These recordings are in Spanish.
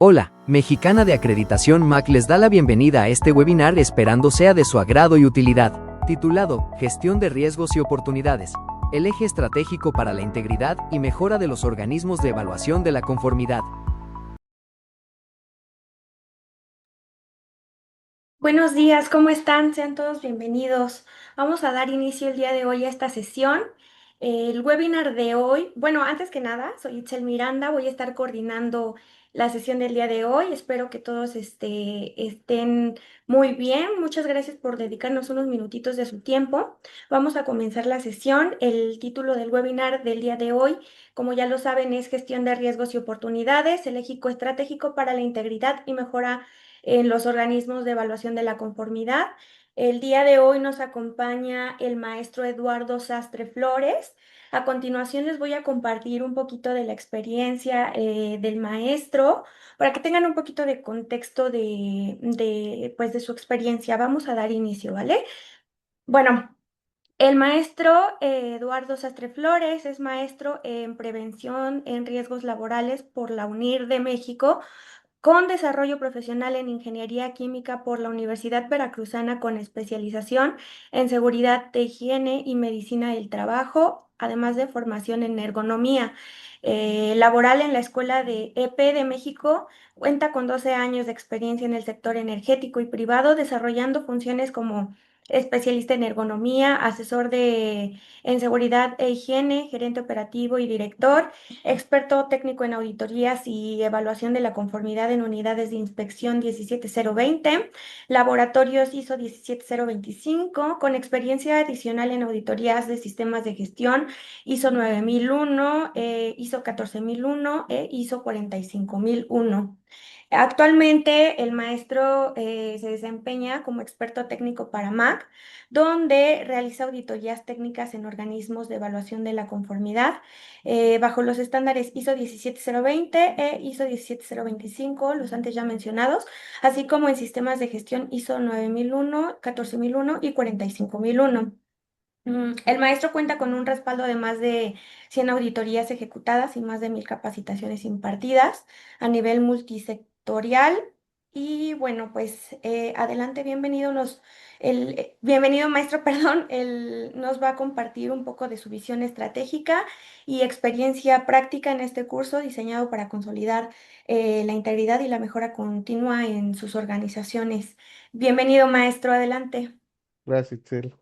Hola, Mexicana de Acreditación MAC les da la bienvenida a este webinar esperando sea de su agrado y utilidad, titulado Gestión de Riesgos y Oportunidades, el eje estratégico para la integridad y mejora de los organismos de evaluación de la conformidad. Buenos días, ¿cómo están? Sean todos bienvenidos. Vamos a dar inicio el día de hoy a esta sesión. El webinar de hoy, bueno, antes que nada, soy Itzel Miranda, voy a estar coordinando la sesión del día de hoy. Espero que todos estén muy bien. Muchas gracias por dedicarnos unos minutitos de su tiempo. Vamos a comenzar la sesión. El título del webinar del día de hoy, como ya lo saben, es Gestión de Riesgos y Oportunidades, el eje estratégico para la integridad y mejora en los organismos de evaluación de la conformidad. El día de hoy nos acompaña el maestro Eduardo Sastre Flores. A continuación les voy a compartir un poquito de la experiencia del maestro para que tengan un poquito de contexto pues, de su experiencia. Vamos a dar inicio, ¿vale? Bueno, el maestro Eduardo Sastre Flores es maestro en prevención en riesgos laborales por la UNIR de México, con desarrollo profesional en ingeniería química por la Universidad Veracruzana, con especialización en seguridad de higiene y medicina del trabajo, además de formación en ergonomía laboral en la Escuela de EP de México. Cuenta con 12 años de experiencia en el sector energético y privado, desarrollando funciones como especialista en ergonomía, en seguridad e higiene, gerente operativo y director, experto técnico en auditorías y evaluación de la conformidad en unidades de inspección 17020, laboratorios ISO 17025, con experiencia adicional en auditorías de sistemas de gestión ISO 9001, ISO 14001 e ISO 45001. Actualmente el maestro se desempeña como experto técnico para MAC, donde realiza auditorías técnicas en organismos de evaluación de la conformidad bajo los estándares ISO 17020 e ISO 17025, los antes ya mencionados, así como en sistemas de gestión ISO 9001, 14001 y 45001. El maestro cuenta con un respaldo de más de 100 auditorías ejecutadas y más de 1000 capacitaciones impartidas a nivel multisectorial. Y bueno, pues adelante, bienvenido maestro, perdón, él nos va a compartir un poco de su visión estratégica y experiencia práctica en este curso diseñado para consolidar la integridad y la mejora continua en sus organizaciones. Bienvenido maestro, adelante. Gracias, Itzel.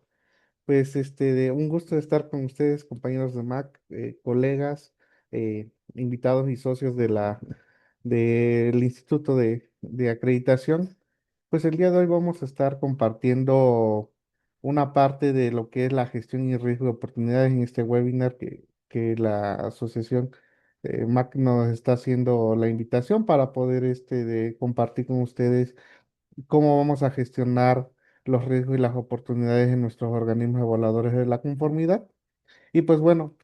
Pues de un gusto estar con ustedes, compañeros de MAC, colegas, invitados y socios del Instituto de Acreditación. Pues el día de hoy vamos a estar compartiendo una parte de lo que es la gestión y riesgo de oportunidades en este webinar que la asociación MAC nos está haciendo la invitación para poder de compartir con ustedes cómo vamos a gestionar los riesgos y las oportunidades en nuestros organismos evaluadores de la conformidad. Y pues bueno,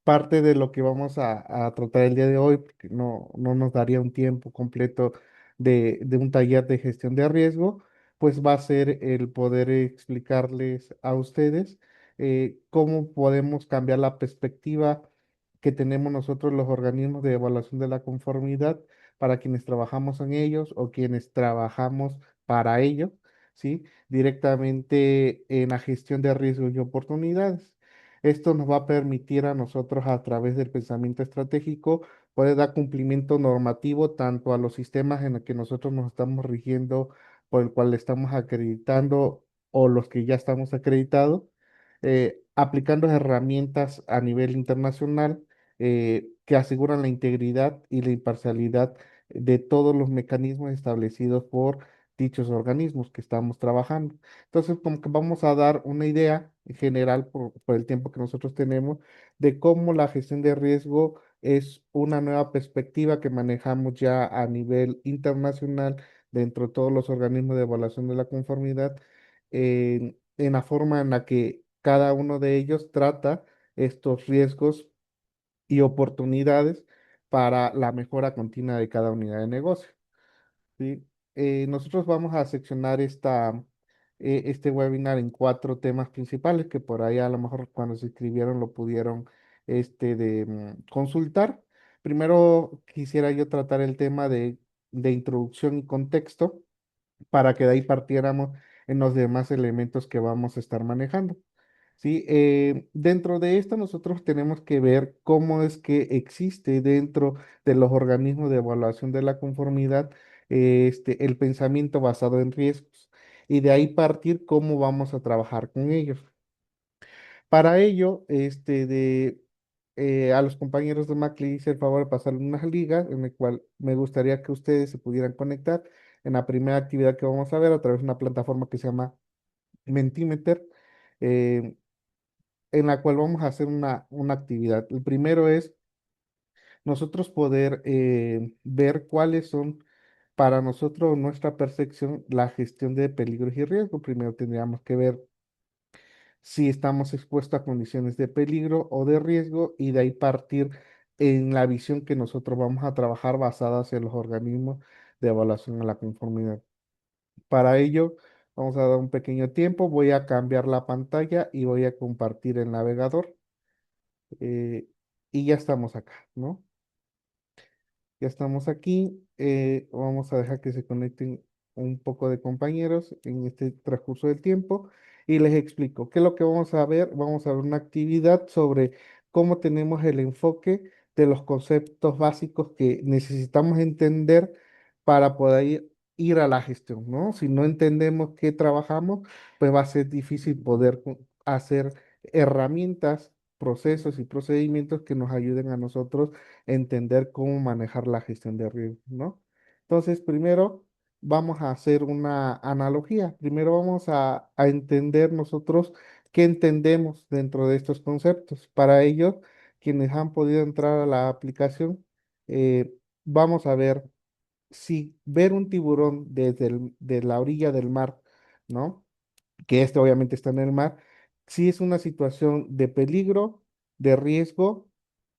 parte de lo que vamos a tratar el día de hoy, porque no nos daría un tiempo completo de un taller de gestión de riesgo, pues va a ser el poder explicarles a ustedes cómo podemos cambiar la perspectiva que tenemos nosotros los organismos de evaluación de la conformidad para quienes trabajamos en ellos o quienes trabajamos para ellos, ¿sí? Directamente en la gestión de riesgos y oportunidades. Esto nos va a permitir a nosotros, a través del pensamiento estratégico, poder dar cumplimiento normativo tanto a los sistemas en los que nosotros nos estamos rigiendo, por el cual estamos acreditando o los que ya estamos acreditados, aplicando herramientas a nivel internacional que aseguran la integridad y la imparcialidad de todos los mecanismos establecidos por dichos organismos que estamos trabajando. Entonces, como que vamos a dar una idea en general por el tiempo que nosotros tenemos de cómo la gestión de riesgo es una nueva perspectiva que manejamos ya a nivel internacional dentro de todos los organismos de evaluación de la conformidad, en la forma en la que cada uno de ellos trata estos riesgos y oportunidades para la mejora continua de cada unidad de negocio. ¿Sí? Nosotros vamos a seccionar este webinar en cuatro temas principales que por ahí a lo mejor cuando se escribieron lo pudieron consultar. Primero quisiera yo tratar el tema de de introducción y contexto para que de ahí partiéramos en los demás elementos que vamos a estar manejando. ¿Sí? Dentro de esto nosotros tenemos que ver cómo es que existe dentro de los organismos de evaluación de la conformidad el pensamiento basado en riesgos y de ahí partir cómo vamos a trabajar con ellos. Para ello, a los compañeros de Mac le hice el favor de pasarle unas ligas en el cual me gustaría que ustedes se pudieran conectar en la primera actividad que vamos a ver a través de una plataforma que se llama Mentimeter. eh, en la cual vamos a hacer una actividad. El primero es nosotros poder ver cuáles son para nosotros, nuestra percepción, la gestión de peligros y riesgos. Primero tendríamos que ver si estamos expuestos a condiciones de peligro o de riesgo y de ahí partir en la visión que nosotros vamos a trabajar basadas en los organismos de evaluación a la conformidad. Para ello, vamos a dar un pequeño tiempo, voy a cambiar la pantalla y voy a compartir el navegador. eh, y ya estamos acá, ¿no? Ya estamos aquí. Vamos a dejar que se conecten un poco de compañeros en este transcurso del tiempo y les explico qué es lo que vamos a ver. Vamos a ver una actividad sobre cómo tenemos el enfoque de los conceptos básicos que necesitamos entender para poder ir a la gestión, ¿no? Si no entendemos qué trabajamos, pues va a ser difícil poder hacer herramientas, procesos y procedimientos que nos ayuden a nosotros entender cómo manejar la gestión de riesgos, ¿no? Entonces, primero vamos a hacer una analogía. Primero vamos a entender nosotros qué entendemos dentro de estos conceptos. Para ello, quienes han podido entrar a la aplicación, vamos a ver si ver un tiburón de la orilla del mar, ¿no? Que este obviamente está en el mar, si es una situación de peligro, de riesgo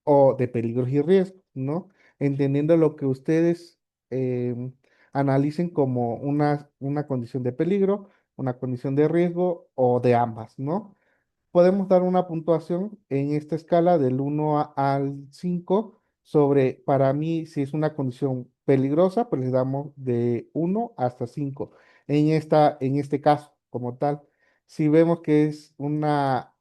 o de peligros y riesgos, ¿no? Entendiendo lo que ustedes em, analicen como una condición de peligro, una condición de riesgo o de ambas, ¿no? Podemos dar una puntuación en esta escala del al 5 sobre, para mí, si es una condición peligrosa, pues le damos de 1 hasta 5. En este caso, como tal, si vemos que es una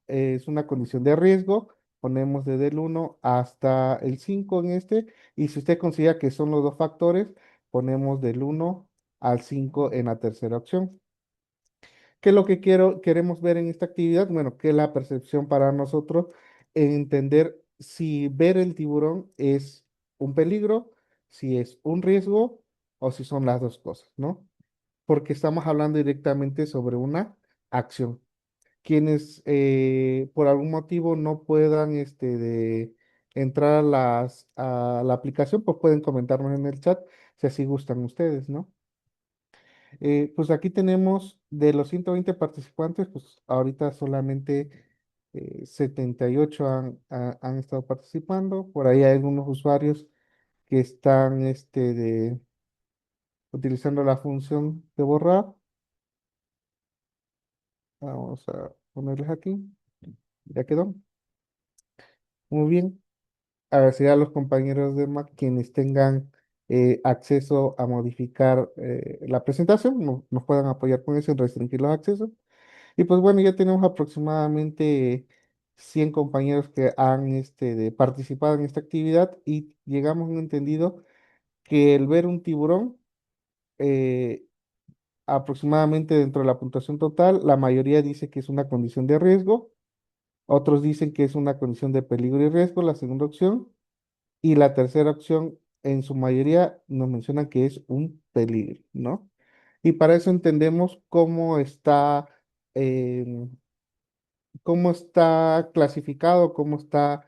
condición de riesgo, ponemos desde el 1 hasta el 5 en este, y si usted considera que son los dos factores, ponemos del 1 al 5 en la tercera opción. ¿Qué es lo que queremos ver en esta actividad? Bueno, que la percepción para nosotros en entender si ver el tiburón es un peligro, si es un riesgo o si son las dos cosas, ¿no? Porque estamos hablando directamente sobre una acción. Quienes por algún motivo no puedan entrar a la aplicación, pues pueden comentarnos en el chat si así gustan ustedes, ¿no? Pues aquí tenemos de los 120 participantes, pues ahorita solamente 78 han estado participando. Por ahí hay algunos usuarios que están utilizando la función de borrar. Vamos a ponerles aquí. Ya quedó. Muy bien. A ver si a los compañeros de Mac quienes tengan acceso a modificar la presentación, nos puedan apoyar con eso en restringir los accesos. Y pues bueno, ya tenemos aproximadamente 100 compañeros que han participado en esta actividad y llegamos a un entendido que el ver un tiburón, eh, aproximadamente dentro de la puntuación total, la mayoría dice que es una condición de riesgo, otros dicen que es una condición de peligro y riesgo, la segunda opción, y la tercera opción, en su mayoría, nos mencionan que es un peligro, ¿no? Y para eso entendemos em, cómo está clasificado, cómo está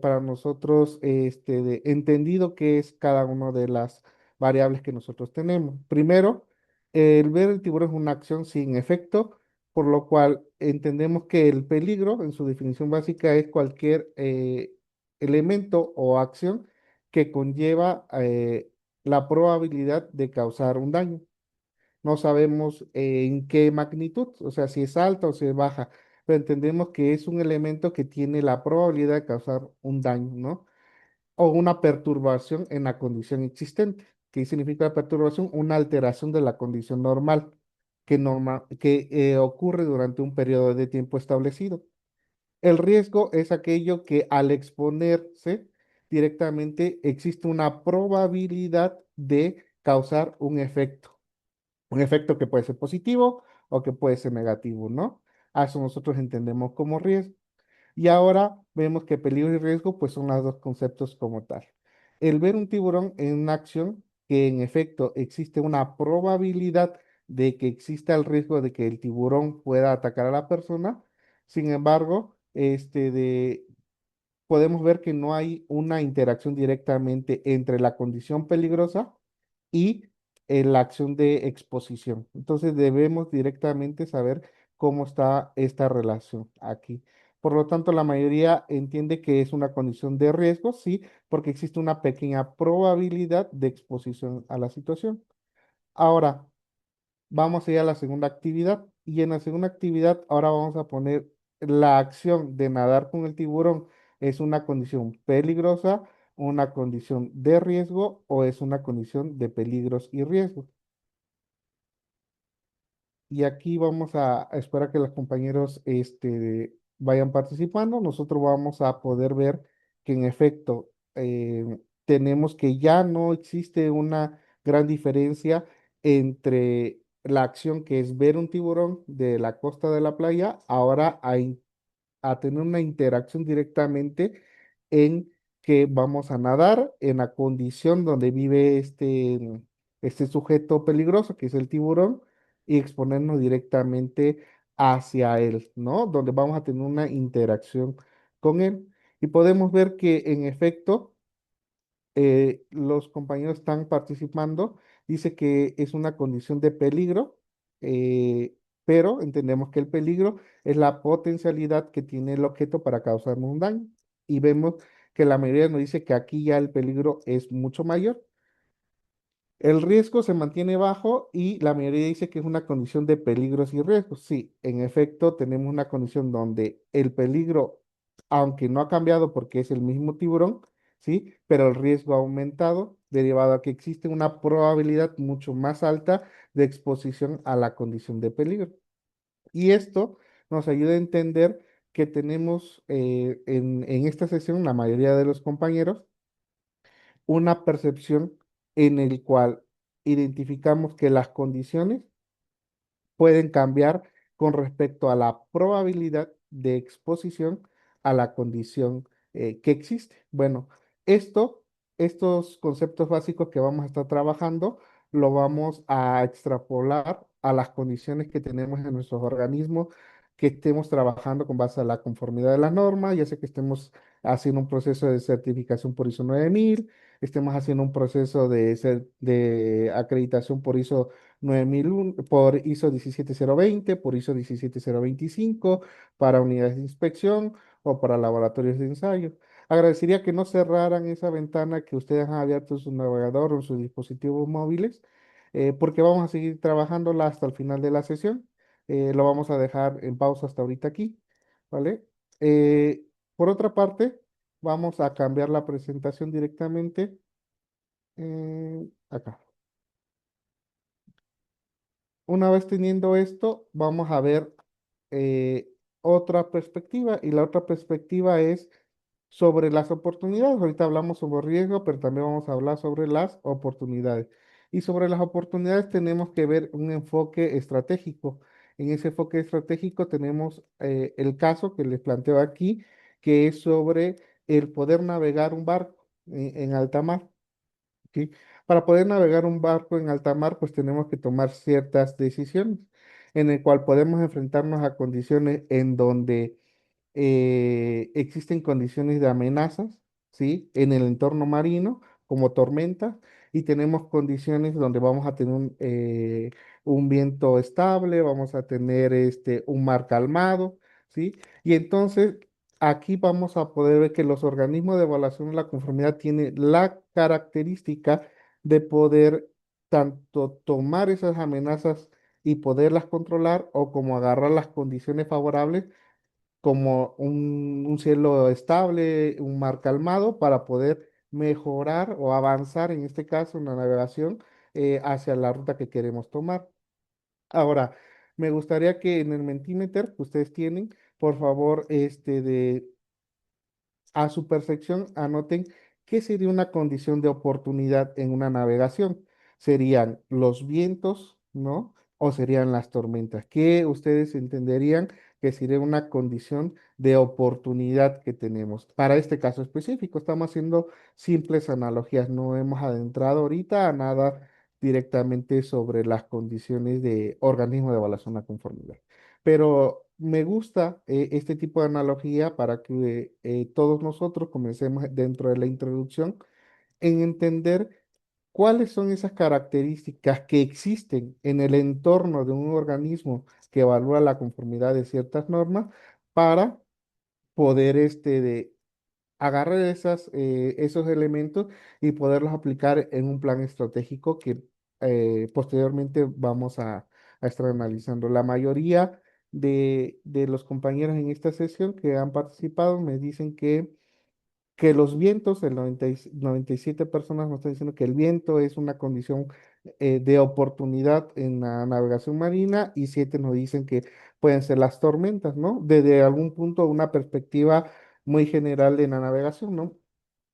para nosotros entendido qué es cada una de las variables que nosotros tenemos. Primero, el ver el tiburón es una acción sin efecto, por lo cual entendemos que el peligro, en su definición básica, es cualquier elemento o acción que conlleva la probabilidad de causar un daño. No sabemos en qué magnitud, o sea, si es alta o si es baja, pero entendemos que es un elemento que tiene la probabilidad de causar un daño, ¿no? O una perturbación en la condición existente. ¿Qué significa la perturbación? Una alteración de la condición normal que ocurre durante un periodo de tiempo establecido. El riesgo es aquello que al exponerse directamente existe una probabilidad de causar un efecto. Un efecto que puede ser positivo o que puede ser negativo, ¿no? A eso nosotros entendemos como riesgo. Y ahora vemos que peligro y riesgo pues son los dos conceptos como tal. El ver un tiburón en una acción que en efecto existe una probabilidad de que exista el riesgo de que el tiburón pueda atacar a la persona. Sin embargo, podemos ver que no hay una interacción directamente entre la condición peligrosa y la acción de exposición. Entonces debemos directamente saber cómo está esta relación aquí. Por lo tanto, la mayoría entiende que es una condición de riesgo, sí, porque existe una pequeña probabilidad de exposición a la situación. Ahora, vamos a ir a la segunda actividad y en la segunda actividad ahora vamos a poner la acción de nadar con el tiburón. ¿Es una condición peligrosa, una condición de riesgo o es una condición de peligros y riesgos? Y aquí vamos a esperar que los compañeros vayan participando. Nosotros vamos a poder ver que en efecto tenemos que ya no existe una gran diferencia entre la acción que es ver un tiburón de la costa de la playa, ahora a tener una interacción directamente en que vamos a nadar en la condición donde vive este sujeto peligroso, que es el tiburón, y exponernos directamente hacia él, ¿no? Donde vamos a tener una interacción con él. Y podemos ver que en efecto los compañeros están participando, dice que es una condición de peligro, eh, pero entendemos que el peligro es la potencialidad que tiene el objeto para causarnos un daño. Y vemos que la mayoría nos dice que aquí ya el peligro es mucho mayor. El riesgo se mantiene bajo y la mayoría dice que es una condición de peligros y riesgos. Sí, en efecto, tenemos una condición donde el peligro, aunque no ha cambiado porque es el mismo tiburón, sí, pero el riesgo ha aumentado derivado a que existe una probabilidad mucho más alta de exposición a la condición de peligro. Y esto nos ayuda a entender que tenemos en esta sesión, la mayoría de los compañeros, una percepción en el cual identificamos que las condiciones pueden cambiar con respecto a la probabilidad de exposición a la condición que existe. Bueno, esto, estos conceptos básicos que vamos a estar trabajando, lo vamos a extrapolar a las condiciones que tenemos en nuestros organismos, que estemos trabajando con base a la conformidad de la norma, ya sea que estemos haciendo un proceso de certificación por ISO 9000, estemos haciendo un proceso de acreditación por ISO 9001 por ISO 17020, por ISO 17025, para unidades de inspección o para laboratorios de ensayo. Agradecería que no cerraran esa ventana que ustedes han abierto en su navegador o en sus dispositivos móviles, porque vamos a seguir trabajándola hasta el final de la sesión. Lo vamos a dejar en pausa hasta ahorita aquí, ¿vale? Eh, por otra parte, vamos a cambiar la presentación directamente acá. Una vez teniendo esto, vamos a ver eh, otra perspectiva y la otra perspectiva es sobre las oportunidades. Ahorita hablamos sobre riesgo, pero también vamos a hablar sobre las oportunidades. Y sobre las oportunidades tenemos que ver un enfoque estratégico. En ese enfoque estratégico tenemos el caso que les planteo aquí, que es sobre el poder navegar un barco en alta mar. ¿Sí? Para poder navegar un barco en alta mar, pues tenemos que tomar ciertas decisiones, en el cual podemos enfrentarnos a condiciones en donde existen condiciones de amenazas, ¿sí? En el entorno marino, como tormentas, y tenemos condiciones donde vamos a tener un viento estable, vamos a tener un mar calmado, ¿sí? Y entonces aquí vamos a poder ver que los organismos de evaluación de la conformidad tienen la característica de poder tanto tomar esas amenazas y poderlas controlar o como agarrar las condiciones favorables como un cielo estable, un mar calmado para poder mejorar o avanzar, en este caso, en la navegación hacia la ruta que queremos tomar. Ahora, me gustaría que en el Mentimeter que ustedes tienen, por favor, a su perfección, anoten qué sería una condición de oportunidad en una navegación. ¿Serían los vientos, no? ¿O serían las tormentas? ¿Qué ustedes entenderían que sería una condición de oportunidad que tenemos? Para este caso específico, estamos haciendo simples analogías, no hemos adentrado ahorita a nada directamente sobre las condiciones de organismo de evaluación de la conformidad. Pero me gusta este tipo de analogía para que todos nosotros comencemos dentro de la introducción en entender cuáles son esas características que existen en el entorno de un organismo que evalúa la conformidad de ciertas normas para poder agarrar esos elementos y poderlos aplicar en un plan estratégico que posteriormente vamos a estar analizando. La mayoría de los compañeros en esta sesión que han participado me dicen que los vientos, 97 personas nos están diciendo que el viento es una condición de oportunidad en la navegación marina y 7 nos dicen que pueden ser las tormentas, ¿no? Desde algún punto, una perspectiva muy general de la navegación, ¿no?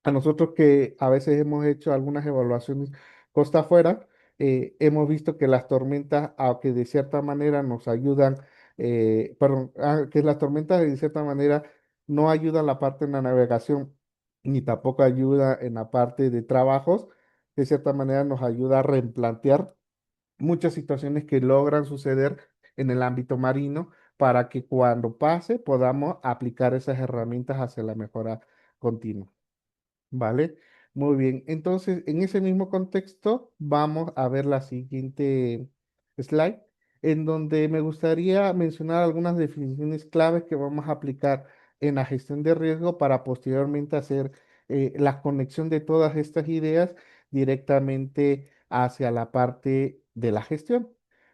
A nosotros que a veces hemos hecho algunas evaluaciones costa afuera, hemos visto que las tormentas, aunque de cierta manera nos ayudan, perdón, que las tormentas de cierta manera no ayudan la parte en la navegación, ni tampoco ayuda en la parte de trabajos, de cierta manera nos ayuda a replantear muchas situaciones que logran suceder en el ámbito marino para que cuando pase podamos aplicar esas herramientas hacia la mejora continua. Vale, muy bien. Entonces, en ese mismo contexto, vamos a ver la siguiente slide, en donde me gustaría mencionar algunas definiciones claves que vamos a aplicar en la gestión de riesgo para posteriormente hacer la conexión de todas estas ideas directamente hacia la parte de la gestión.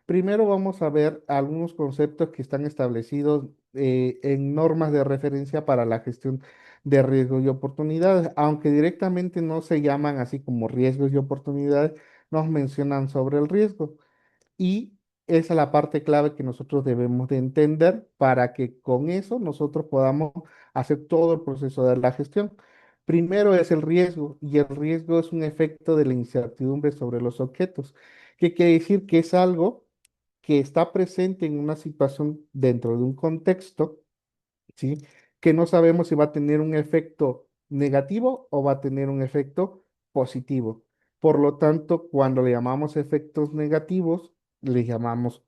Primero vamos a ver algunos conceptos que están establecidos en normas de referencia para la gestión de riesgos y oportunidades, aunque directamente no se llaman así como riesgos y oportunidades, nos mencionan sobre el riesgo. Y esa es la parte clave que nosotros debemos de entender para que con eso nosotros podamos hacer todo el proceso de la gestión. Primero es el riesgo y el riesgo es un efecto de la incertidumbre sobre los objetos, que quiere decir que es algo que está presente en una situación dentro de un contexto, ¿sí? Que no sabemos si va a tener un efecto negativo o va a tener un efecto positivo. Por lo tanto, cuando le llamamos efectos negativos, le llamamos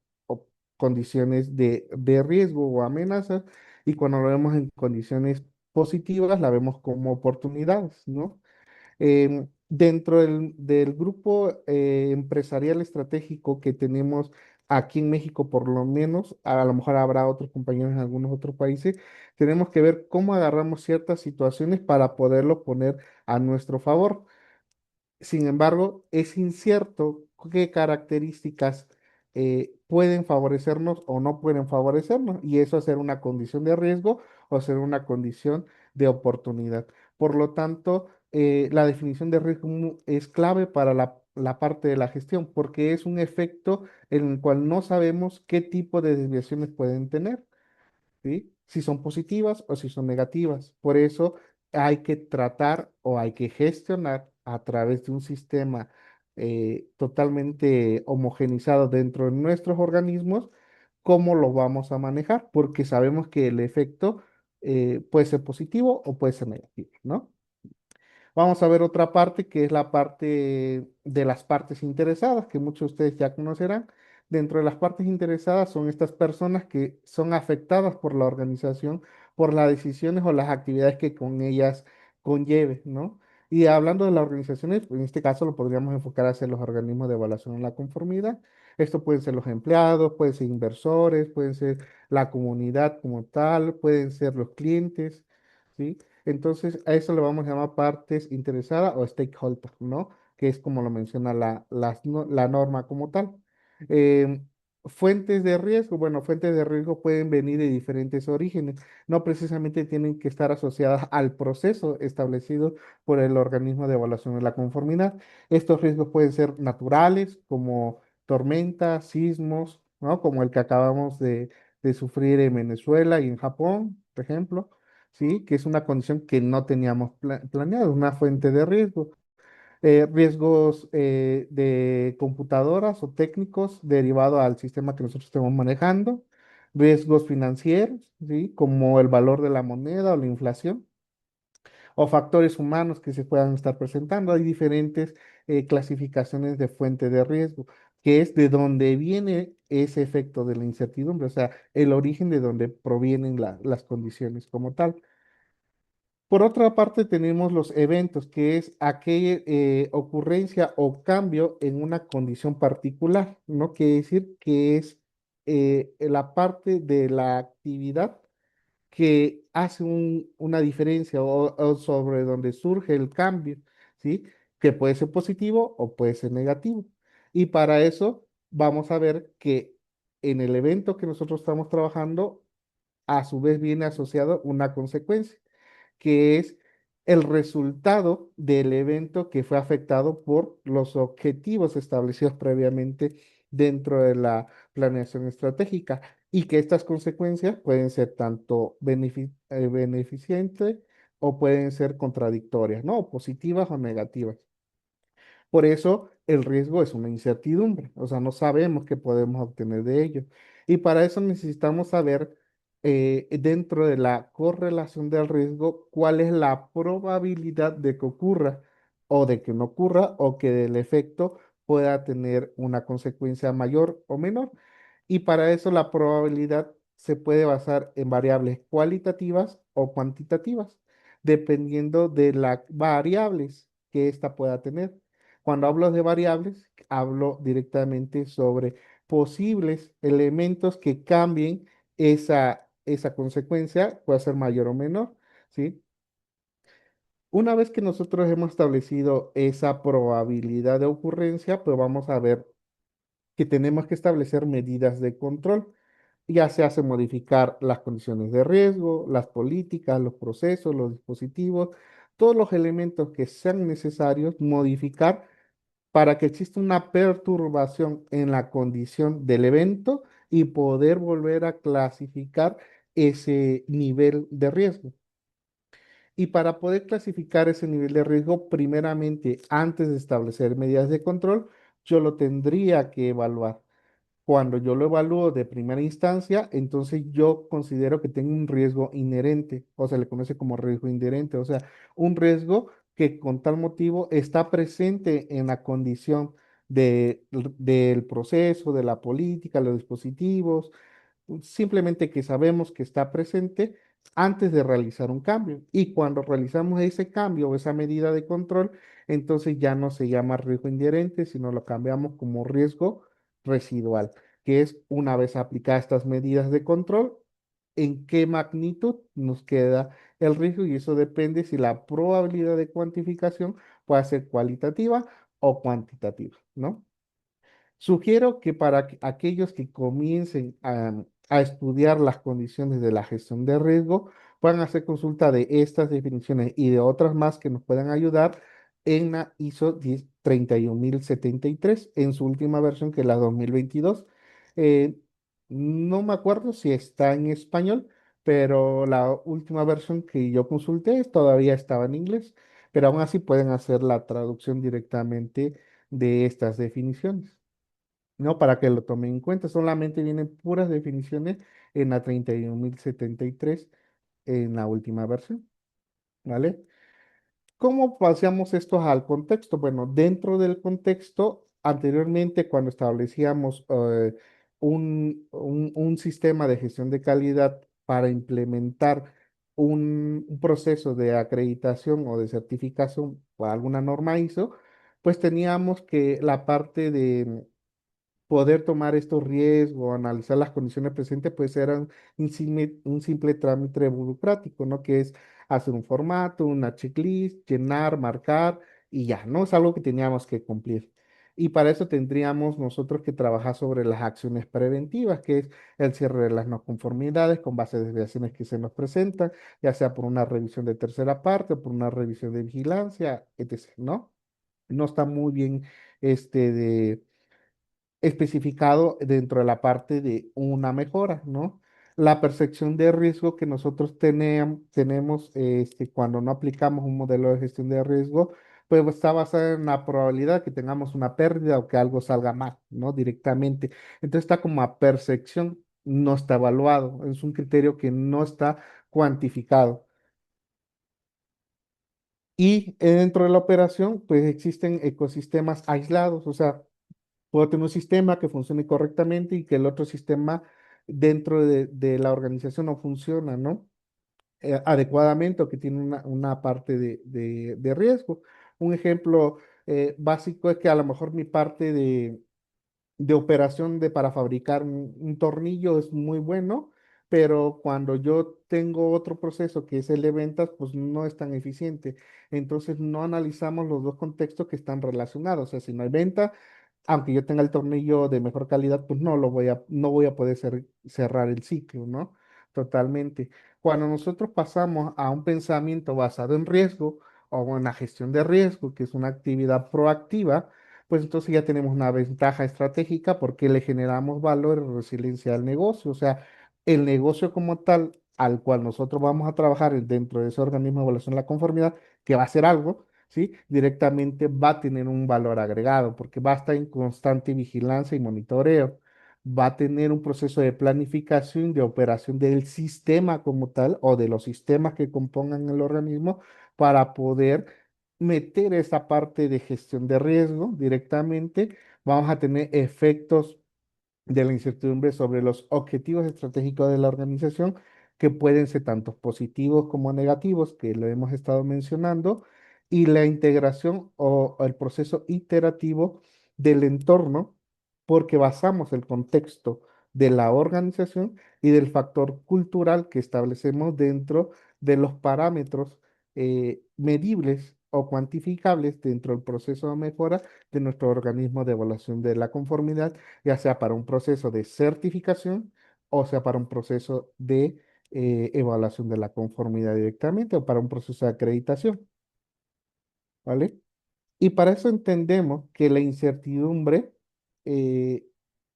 condiciones de riesgo o amenazas, y cuando lo vemos en condiciones positivas, la vemos como oportunidades, ¿no? Dentro del grupo empresarial estratégico que tenemos aquí en México, por lo menos, a lo mejor habrá otros compañeros en algunos otros países, tenemos que ver cómo agarramos ciertas situaciones para poderlo poner a nuestro favor. Sin embargo, es incierto qué características pueden favorecernos o no pueden favorecernos, y eso ser una condición de riesgo o ser una condición de oportunidad. Por lo tanto, la definición de riesgo es clave para la parte de la gestión, porque es un efecto en el cual no sabemos qué tipo de desviaciones pueden tener. ¿Sí? Si son positivas o si son negativas. Por eso hay que tratar o hay que gestionar a través de un sistema totalmente homogenizado dentro de nuestros organismos cómo lo vamos a manejar, porque sabemos que el efecto puede ser positivo o puede ser negativo, ¿no? Vamos a ver otra parte que es la parte de las partes interesadas, que muchos de ustedes ya conocerán. Dentro de las partes interesadas son estas personas que son afectadas por la organización, por las decisiones o las actividades que con ellas conlleve, ¿no? Y hablando de las organizaciones, en este caso lo podríamos enfocar hacia los organismos de evaluación en la conformidad. Esto pueden ser los empleados, pueden ser inversores, pueden ser la comunidad como tal, pueden ser los clientes, ¿sí? Entonces, a eso le vamos a llamar partes interesadas o stakeholder, ¿no? Que es como lo menciona la norma como tal. Fuentes de riesgo, bueno, fuentes de riesgo pueden venir de diferentes orígenes, no precisamente tienen que estar asociadas al proceso establecido por el organismo de evaluación de la conformidad. Estos riesgos pueden ser naturales, como tormentas, sismos, ¿no? Como el que acabamos de sufrir en Venezuela y en Japón, por ejemplo, ¿sí? Que es una condición que no teníamos planeado, una fuente de riesgo. Riesgos de computadoras o técnicos derivado al sistema que nosotros estemos manejando, riesgos financieros, ¿sí? Como el valor de la moneda o la inflación, o factores humanos que se puedan estar presentando. Hay diferentes clasificaciones de fuente de riesgo, que es de donde viene ese efecto de la incertidumbre, o sea, el origen de donde provienen las condiciones como tal. Por otra parte, tenemos los eventos, que es aquella ocurrencia o cambio en una condición particular, ¿no? Quiere decir que es la parte de la actividad que hace una diferencia o sobre donde surge el cambio, ¿sí? Que puede ser positivo o puede ser negativo. Y para eso vamos a ver que en el evento que nosotros estamos trabajando, a su vez viene asociado una consecuencia que es el resultado del evento que fue afectado por los objetivos establecidos previamente dentro de la planeación estratégica y que estas consecuencias pueden ser tanto beneficientes o pueden ser contradictorias, ¿no? O positivas o negativas. Por eso el riesgo es una incertidumbre, o sea, no sabemos qué podemos obtener de ello. Y para eso necesitamos saber dentro de la correlación del riesgo cuál es la probabilidad de que ocurra o de que no ocurra o que el efecto pueda tener una consecuencia mayor o menor. Y para eso la probabilidad se puede basar en variables cualitativas o cuantitativas, dependiendo de las variables que ésta pueda tener. Cuando hablo de variables, hablo directamente sobre posibles elementos que cambien esa consecuencia, puede ser mayor o menor, ¿sí? Una vez que nosotros hemos establecido esa probabilidad de ocurrencia, pues vamos a ver que tenemos que establecer medidas de control. Ya se hace modificar las condiciones de riesgo, las políticas, los procesos, los dispositivos, todos los elementos que sean necesarios modificar para que exista una perturbación en la condición del evento y poder volver a clasificar ese nivel de riesgo. Y para poder clasificar ese nivel de riesgo, primeramente, antes de establecer medidas de control, yo lo tendría que evaluar. Cuando yo lo evalúo de primera instancia, entonces yo considero que tengo un riesgo inherente, o se le conoce como riesgo inherente, o sea, un riesgo que con tal motivo está presente en la condición del proceso, de la política, los dispositivos, simplemente que sabemos que está presente antes de realizar un cambio. Y cuando realizamos ese cambio o esa medida de control, entonces ya no se llama riesgo inherente, sino lo cambiamos como riesgo residual, que es una vez aplicadas estas medidas de control, en qué magnitud nos queda el riesgo y eso depende si la probabilidad de cuantificación puede ser cualitativa o cuantitativa, ¿no? Sugiero que para aquellos que comiencen a estudiar las condiciones de la gestión de riesgo, puedan hacer consulta de estas definiciones y de otras más que nos puedan ayudar en la ISO 31073 en su última versión, que es la 2022. Eh, no me acuerdo si está en español, pero la última versión que yo consulté todavía estaba en inglés, pero aún así pueden hacer la traducción directamente de estas definiciones. No, para que lo tomen en cuenta, solamente vienen puras definiciones en la 31073 en la última versión, ¿vale? ¿Cómo pasamos esto al contexto? Bueno, dentro del contexto, anteriormente cuando establecíamos un sistema de gestión de calidad para implementar un proceso de acreditación o de certificación por alguna norma ISO, pues teníamos que la parte de poder tomar estos riesgos, analizar las condiciones presentes, pues era un simple trámite burocrático, ¿no? Que es hacer un formato, una checklist, llenar, marcar y ya, ¿no? Es algo que teníamos que cumplir. Y para eso tendríamos nosotros que trabajar sobre las acciones preventivas, que es el cierre de las no conformidades con base a desviaciones que se nos presentan, ya sea por una revisión de tercera parte o por una revisión de vigilancia, etc., ¿no? No está muy bien especificado dentro de la parte de una mejora, ¿no? La percepción de riesgo que nosotros tenemos cuando no aplicamos un modelo de gestión de riesgo, pues está basada en la probabilidad que tengamos una pérdida o que algo salga mal, ¿no? Directamente. Entonces está como a percepción, no está evaluado, es un criterio que no está cuantificado. Y dentro de la operación, pues existen ecosistemas aislados, o sea, puedo tener un sistema que funcione correctamente y que el otro sistema dentro de la organización no funciona, ¿no? Adecuadamente o que tiene una parte de riesgo. Un ejemplo básico es que a lo mejor mi parte de operación para fabricar un tornillo es muy bueno, pero cuando yo tengo otro proceso que es el de ventas, pues no es tan eficiente. Entonces no analizamos los dos contextos que están relacionados. O sea, si no hay venta, aunque yo tenga el tornillo de mejor calidad, pues no voy a poder cerrar el ciclo, ¿no? Totalmente. Cuando nosotros pasamos a un pensamiento basado en riesgo o en la gestión de riesgo, que es una actividad proactiva, pues entonces ya tenemos una ventaja estratégica porque le generamos valor y resiliencia al negocio. O sea, el negocio como tal, al cual nosotros vamos a trabajar dentro de ese organismo de evaluación de la conformidad, que va a ser algo, ¿sí? Directamente va a tener un valor agregado porque va a estar en constante vigilancia y monitoreo. Va a tener un proceso de planificación, de operación del sistema como tal o de los sistemas que compongan el organismo para poder meter esa parte de gestión de riesgo directamente. Vamos a tener efectos de la incertidumbre sobre los objetivos estratégicos de la organización, que pueden ser tanto positivos como negativos, que lo hemos estado mencionando, y la integración o el proceso iterativo del entorno, porque basamos el contexto de la organización y del factor cultural que establecemos dentro de los parámetros medibles o cuantificables dentro del proceso de mejora de nuestro organismo de evaluación de la conformidad, ya sea para un proceso de certificación o sea para un proceso de evaluación de la conformidad directamente o para un proceso de acreditación, ¿vale? Y para eso entendemos que la incertidumbre eh,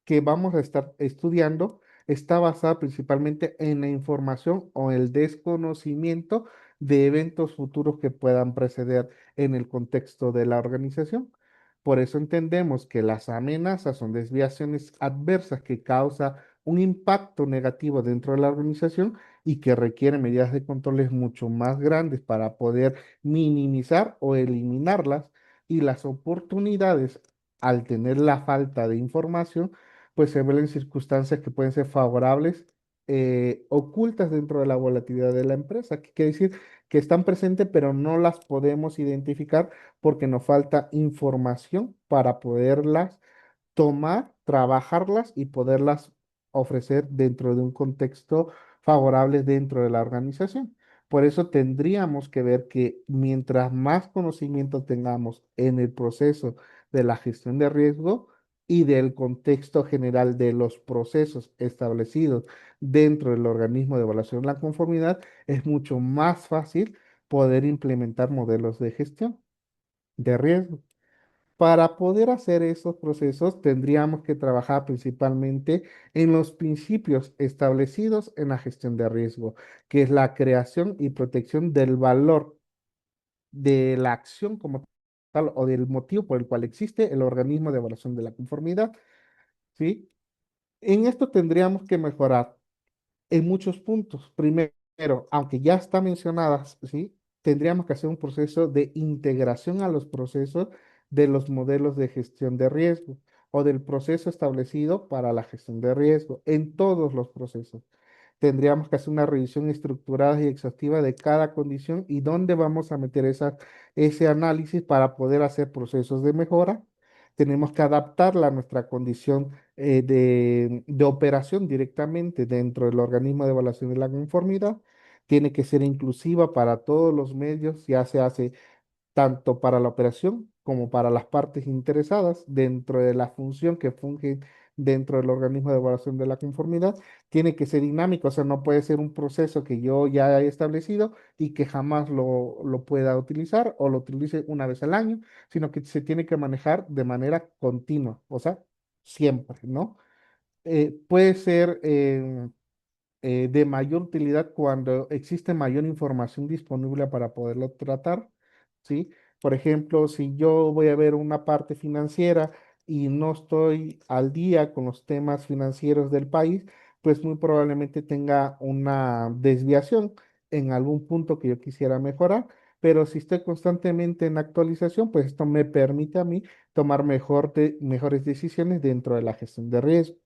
que vamos a estar estudiando está basada principalmente en la información o el desconocimiento de eventos futuros que puedan preceder en el contexto de la organización. Por eso entendemos que las amenazas son desviaciones adversas que causan un impacto negativo dentro de la organización y que requieren medidas de controles mucho más grandes para poder minimizar o eliminarlas, y las oportunidades, al tener la falta de información, pues se ven en circunstancias que pueden ser favorables, ocultas dentro de la volatilidad de la empresa, que quiere decir que están presentes, pero no las podemos identificar porque nos falta información para poderlas tomar, trabajarlas y poderlas ofrecer dentro de un contexto favorable dentro de la organización. Por eso tendríamos que ver que mientras más conocimiento tengamos en el proceso de la gestión de riesgo y del contexto general de los procesos establecidos dentro del organismo de evaluación de la conformidad, es mucho más fácil poder implementar modelos de gestión de riesgo. Para poder hacer esos procesos, tendríamos que trabajar principalmente en los principios establecidos en la gestión de riesgo, que es la creación y protección del valor de la acción como tal o del motivo por el cual existe el organismo de evaluación de la conformidad, ¿sí? En esto tendríamos que mejorar en muchos puntos. Primero, aunque ya está mencionadas, ¿sí? Tendríamos que hacer un proceso de integración a los procesos de los modelos de gestión de riesgo o del proceso establecido para la gestión de riesgo en todos los procesos. Tendríamos que hacer una revisión estructurada y exhaustiva de cada condición y dónde vamos a meter ese análisis para poder hacer procesos de mejora. Tenemos que adaptarla a nuestra condición de operación directamente dentro del organismo de evaluación de la conformidad. Tiene que ser inclusiva para todos los medios, ya se hace tanto para la operación como para las partes interesadas dentro de la función que funge dentro del organismo de evaluación de la conformidad, tiene que ser dinámico, o sea, no puede ser un proceso que yo ya he establecido y que jamás lo pueda utilizar o lo utilice una vez al año, sino que se tiene que manejar de manera continua, o sea, siempre, ¿no? Puede ser de mayor utilidad cuando existe mayor información disponible para poderlo tratar, ¿sí? Por ejemplo, si yo voy a ver una parte financiera y no estoy al día con los temas financieros del país, pues muy probablemente tenga una desviación en algún punto que yo quisiera mejorar, pero si estoy constantemente en actualización, pues esto me permite a mí tomar mejores decisiones dentro de la gestión de riesgo.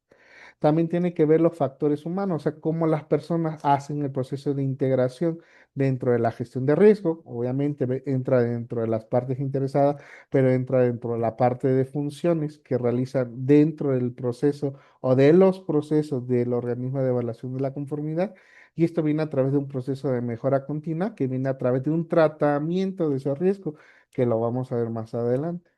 También tiene que ver los factores humanos, o sea, cómo las personas hacen el proceso de integración dentro de la gestión de riesgo. Obviamente entra dentro de las partes interesadas, pero entra dentro de la parte de funciones que realizan dentro del proceso o de los procesos del organismo de evaluación de la conformidad. Y esto viene a través de un proceso de mejora continua, que viene a través de un tratamiento de ese riesgo, que lo vamos a ver más adelante.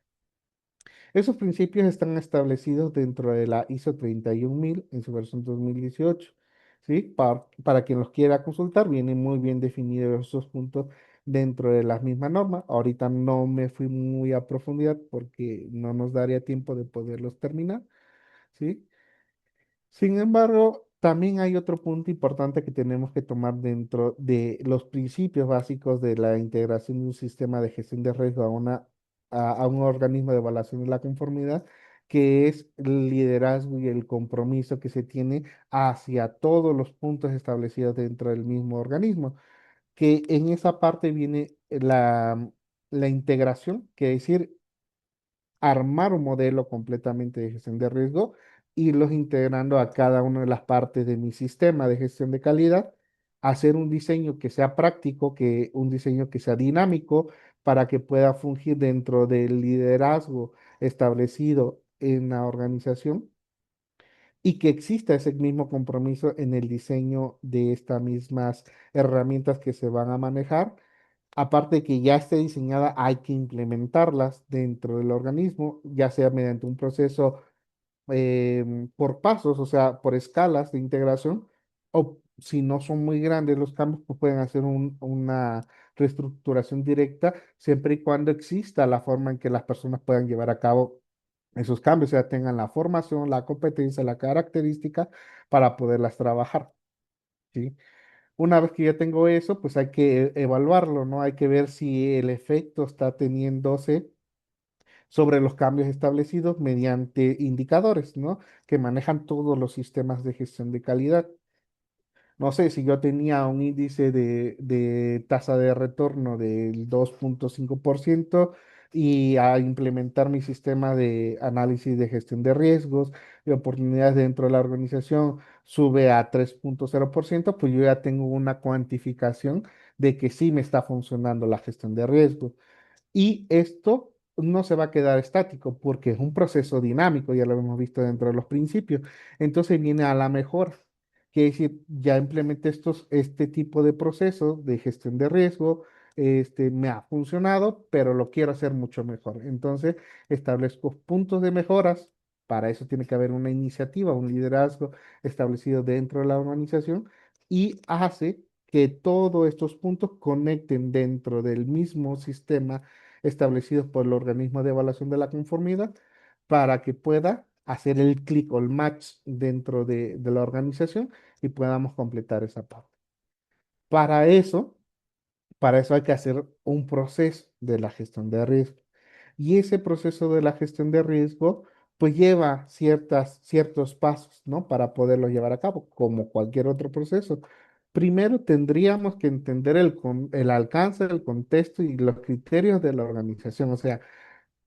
Esos principios están establecidos dentro de la ISO 31000 en su versión 2018. ¿Sí? Para quien los quiera consultar, vienen muy bien definidos esos puntos dentro de las mismas normas. Ahorita no me fui muy a profundidad porque no nos daría tiempo de poderlos terminar. ¿Sí? Sin embargo, también hay otro punto importante que tenemos que tomar dentro de los principios básicos de la integración de un sistema de gestión de riesgo a un organismo de evaluación de la conformidad, que es el liderazgo y el compromiso que se tiene hacia todos los puntos establecidos dentro del mismo organismo, que en esa parte viene la integración, que es decir, armar un modelo completamente de gestión de riesgo, irlos integrando a cada una de las partes de mi sistema de gestión de calidad, hacer un diseño que sea práctico, un diseño que sea dinámico para que pueda fungir dentro del liderazgo establecido en la organización y que exista ese mismo compromiso en el diseño de estas mismas herramientas que se van a manejar. Aparte de que ya esté diseñada, hay que implementarlas dentro del organismo, ya sea mediante un proceso por pasos, o sea, por escalas de integración, o si no son muy grandes los cambios, pues pueden hacer una reestructuración directa, siempre y cuando exista la forma en que las personas puedan llevar a cabo esos cambios, o sea, tengan la formación, la competencia, la característica para poderlas trabajar, ¿sí? Una vez que ya tengo eso, pues hay que evaluarlo, ¿no? Hay que ver si el efecto está teniéndose sobre los cambios establecidos mediante indicadores, ¿no? Que manejan todos los sistemas de gestión de calidad. No sé, si yo tenía un índice de tasa de retorno del 2,5% y a implementar mi sistema de análisis de gestión de riesgos y oportunidades dentro de la organización sube a 3,0%, pues yo ya tengo una cuantificación de que sí me está funcionando la gestión de riesgos. Y esto no se va a quedar estático porque es un proceso dinámico, ya lo hemos visto dentro de los principios. Entonces viene a la mejora, que es decir, ya implementé este tipo de procesos de gestión de riesgo, me ha funcionado, pero lo quiero hacer mucho mejor. Entonces establezco puntos de mejoras. Para eso tiene que haber una iniciativa, un liderazgo establecido dentro de la organización y hace que todos estos puntos conecten dentro del mismo sistema establecidos por el organismo de evaluación de la conformidad para que pueda hacer el clic o el match dentro de la organización y podamos completar esa parte. Para eso, para eso hay que hacer un proceso de la gestión de riesgo. Y ese proceso de la gestión de riesgo, pues lleva ciertos pasos, ¿no? Para poderlo llevar a cabo, como cualquier otro proceso. Primero tendríamos que entender el alcance, el contexto y los criterios de la organización. O sea,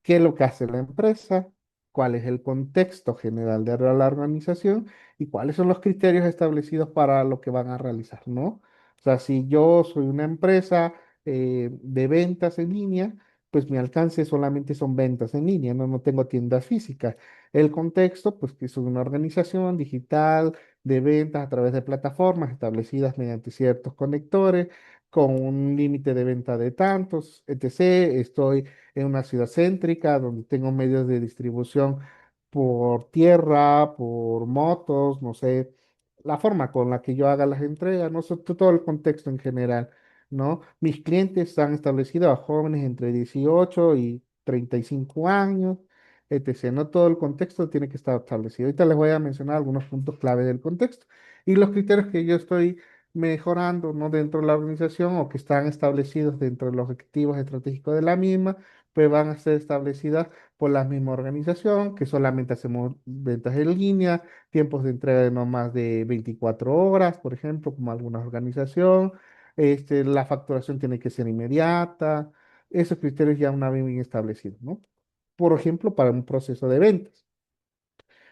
qué es lo que hace la empresa, cuál es el contexto general de la organización y cuáles son los criterios establecidos para lo que van a realizar, ¿no? O sea, si yo soy una empresa de ventas en línea, pues mi alcance solamente son ventas en línea, no, no tengo tiendas físicas. El contexto, pues que soy una organización digital de ventas a través de plataformas establecidas mediante ciertos conectores, con un límite de venta de tantos, etc. Estoy en una ciudad céntrica donde tengo medios de distribución por tierra, por motos, no sé, la forma con la que yo haga las entregas, no sé, todo el contexto en general, ¿no? Mis clientes están establecidos a jóvenes entre 18 y 35 años, etc. No todo el contexto tiene que estar establecido. Ahorita les voy a mencionar algunos puntos clave del contexto y los criterios que yo estoy mejorando, ¿no? Dentro de la organización o que están establecidos dentro de los objetivos estratégicos de la misma, pues van a ser establecidas por la misma organización, que solamente hacemos ventas en línea, tiempos de entrega de no más de 24 horas, por ejemplo, como alguna organización, la facturación tiene que ser inmediata, esos criterios ya una vez bien establecidos, ¿no? Por ejemplo, para un proceso de ventas.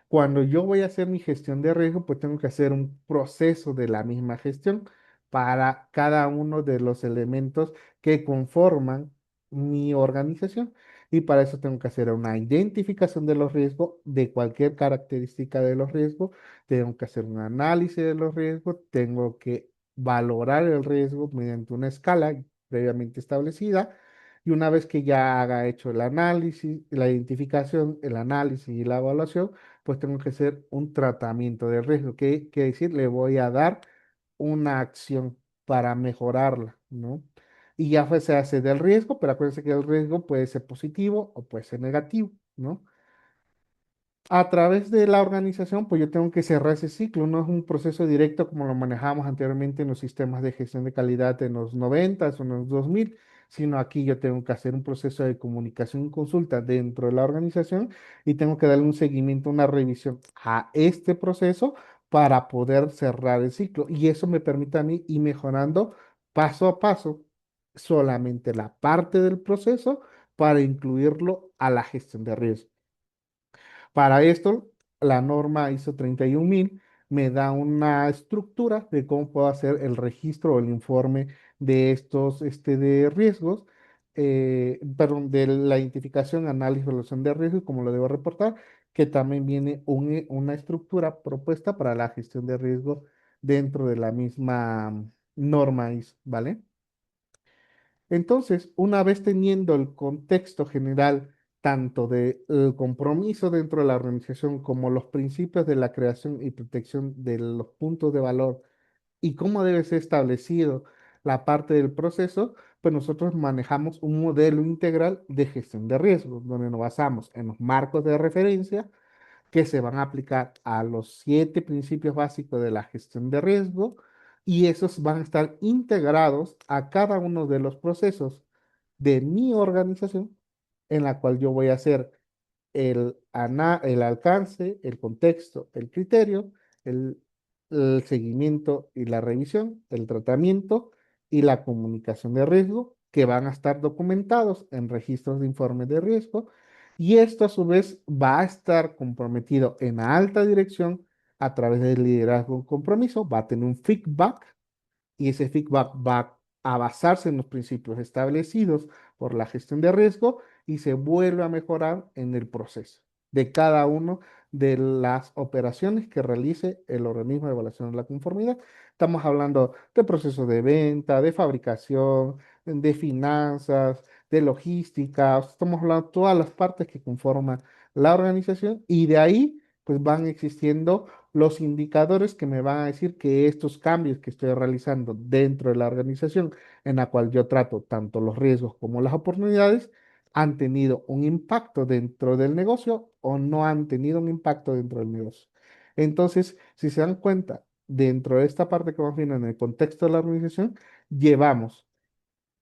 Cuando yo voy a hacer mi gestión de riesgo, pues tengo que hacer un proceso de la misma gestión para cada uno de los elementos que conforman mi organización. Y para eso tengo que hacer una identificación de los riesgos, de cualquier característica de los riesgos. Tengo que hacer un análisis de los riesgos. Tengo que valorar el riesgo mediante una escala previamente establecida. Y una vez que ya haga hecho el análisis, la identificación, el análisis y la evaluación, pues tengo que hacer un tratamiento de riesgo. ¿Qué quiere decir? Le voy a dar una acción para mejorarla, ¿no? Y ya pues, se hace del riesgo, pero acuérdense que el riesgo puede ser positivo o puede ser negativo, ¿no? A través de la organización, pues yo tengo que cerrar ese ciclo. No es un proceso directo como lo manejamos anteriormente en los sistemas de gestión de calidad en los 90 o en los 2000, sino aquí yo tengo que hacer un proceso de comunicación y consulta dentro de la organización y tengo que darle un seguimiento, una revisión a este proceso para poder cerrar el ciclo. Y eso me permite a mí ir mejorando paso a paso solamente la parte del proceso para incluirlo a la gestión de riesgo. Para esto, la norma ISO 31000 me da una estructura de cómo puedo hacer el registro o el informe de estos de riesgos, perdón, de la identificación, análisis, evaluación de riesgos, cómo lo debo reportar, que también viene una estructura propuesta para la gestión de riesgo dentro de la misma norma ISO, ¿vale? Entonces, una vez teniendo el contexto general tanto del compromiso dentro de la organización como los principios de la creación y protección de los puntos de valor y cómo debe ser establecido la parte del proceso, pues nosotros manejamos un modelo integral de gestión de riesgos, donde nos basamos en los marcos de referencia que se van a aplicar a los 7 principios básicos de la gestión de riesgo y esos van a estar integrados a cada uno de los procesos de mi organización en la cual yo voy a hacer el alcance, el contexto, el criterio, el, el seguimiento y la revisión, el tratamiento y la comunicación de riesgo, que van a estar documentados en registros de informes de riesgo. Y esto a su vez va a estar comprometido en la alta dirección a través del liderazgo compromiso, va a tener un feedback y ese feedback va a basarse en los principios establecidos por la gestión de riesgo y se vuelve a mejorar en el proceso de cada uno de las operaciones que realice el organismo de evaluación de la conformidad. Estamos hablando de procesos de venta, de fabricación, de finanzas, de logística, estamos hablando de todas las partes que conforman la organización y de ahí pues van existiendo los indicadores que me van a decir que estos cambios que estoy realizando dentro de la organización, en la cual yo trato tanto los riesgos como las oportunidades, han tenido un impacto dentro del negocio o no han tenido un impacto dentro del negocio. Entonces, si se dan cuenta, dentro de esta parte que vamos viendo en el contexto de la organización, llevamos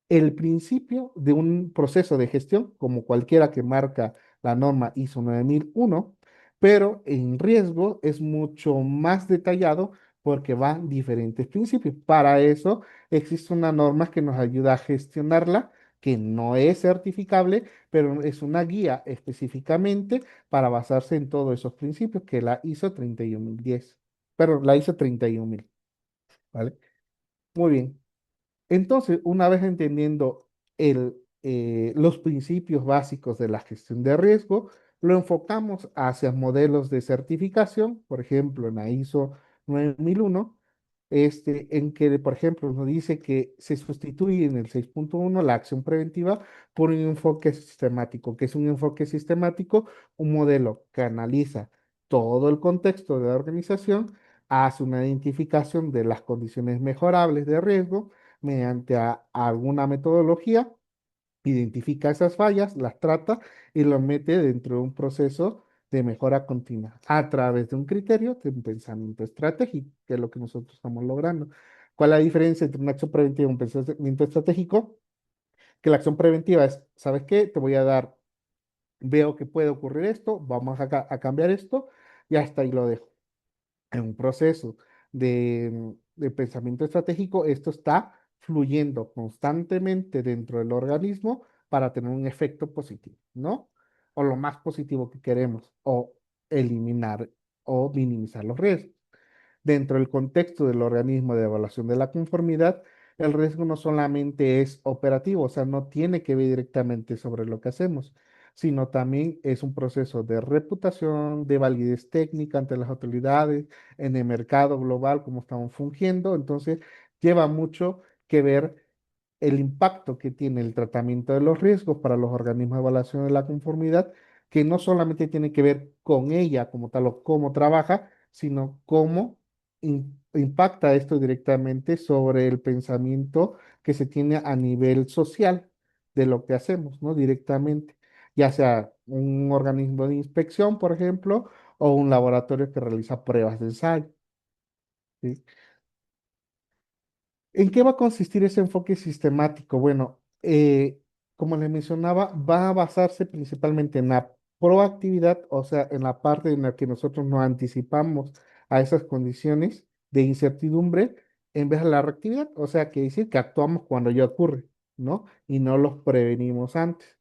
el principio de un proceso de gestión, como cualquiera que marca la norma ISO 9001, pero en riesgo es mucho más detallado porque van diferentes principios. Para eso existe una norma que nos ayuda a gestionarla, que no es certificable, pero es una guía específicamente para basarse en todos esos principios, que es la ISO 31010, perdón, la ISO 31000, ¿vale? Muy bien. Entonces, una vez entendiendo los principios básicos de la gestión de riesgo, lo enfocamos hacia modelos de certificación, por ejemplo, en la ISO 9001, en que, por ejemplo, nos dice que se sustituye en el 6.1 la acción preventiva por un enfoque sistemático, que es un enfoque sistemático, un modelo que analiza todo el contexto de la organización, hace una identificación de las condiciones mejorables de riesgo mediante alguna metodología, identifica esas fallas, las trata y lo mete dentro de un proceso de mejora continua a través de un criterio de un pensamiento estratégico, que es lo que nosotros estamos logrando. ¿Cuál es la diferencia entre una acción preventiva y un pensamiento estratégico? Que la acción preventiva es, ¿sabes qué? Te voy a dar, veo que puede ocurrir esto, vamos a cambiar esto y hasta ahí lo dejo. En un proceso de pensamiento estratégico, esto está fluyendo constantemente dentro del organismo para tener un efecto positivo, ¿no? O lo más positivo que queremos, o eliminar o minimizar los riesgos. Dentro del contexto del organismo de evaluación de la conformidad, el riesgo no solamente es operativo, o sea, no tiene que ver directamente sobre lo que hacemos, sino también es un proceso de reputación, de validez técnica ante las autoridades, en el mercado global, cómo estamos fungiendo. Entonces, lleva mucho que ver el impacto que tiene el tratamiento de los riesgos para los organismos de evaluación de la conformidad, que no solamente tiene que ver con ella como tal o cómo trabaja, sino cómo impacta esto directamente sobre el pensamiento que se tiene a nivel social de lo que hacemos, ¿no? Directamente, ya sea un organismo de inspección, por ejemplo, o un laboratorio que realiza pruebas de ensayo, ¿sí? ¿En qué va a consistir ese enfoque sistemático? Bueno, como les mencionaba, va a basarse principalmente en la proactividad, o sea, en la parte en la que nosotros nos anticipamos a esas condiciones de incertidumbre en vez de la reactividad, o sea, que decir que actuamos cuando ya ocurre, ¿no? Y no los prevenimos antes.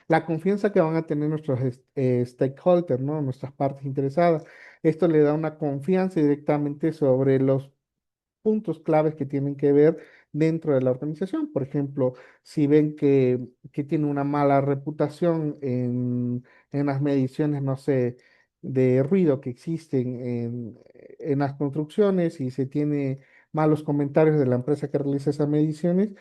La confianza que van a tener nuestros stakeholders, ¿no? Nuestras partes interesadas. Esto le da una confianza directamente sobre los puntos claves que tienen que ver dentro de la organización. Por ejemplo, si ven que tiene una mala reputación en las mediciones, no sé, de ruido que existen en las construcciones y se tiene malos comentarios de la empresa que realiza esas mediciones,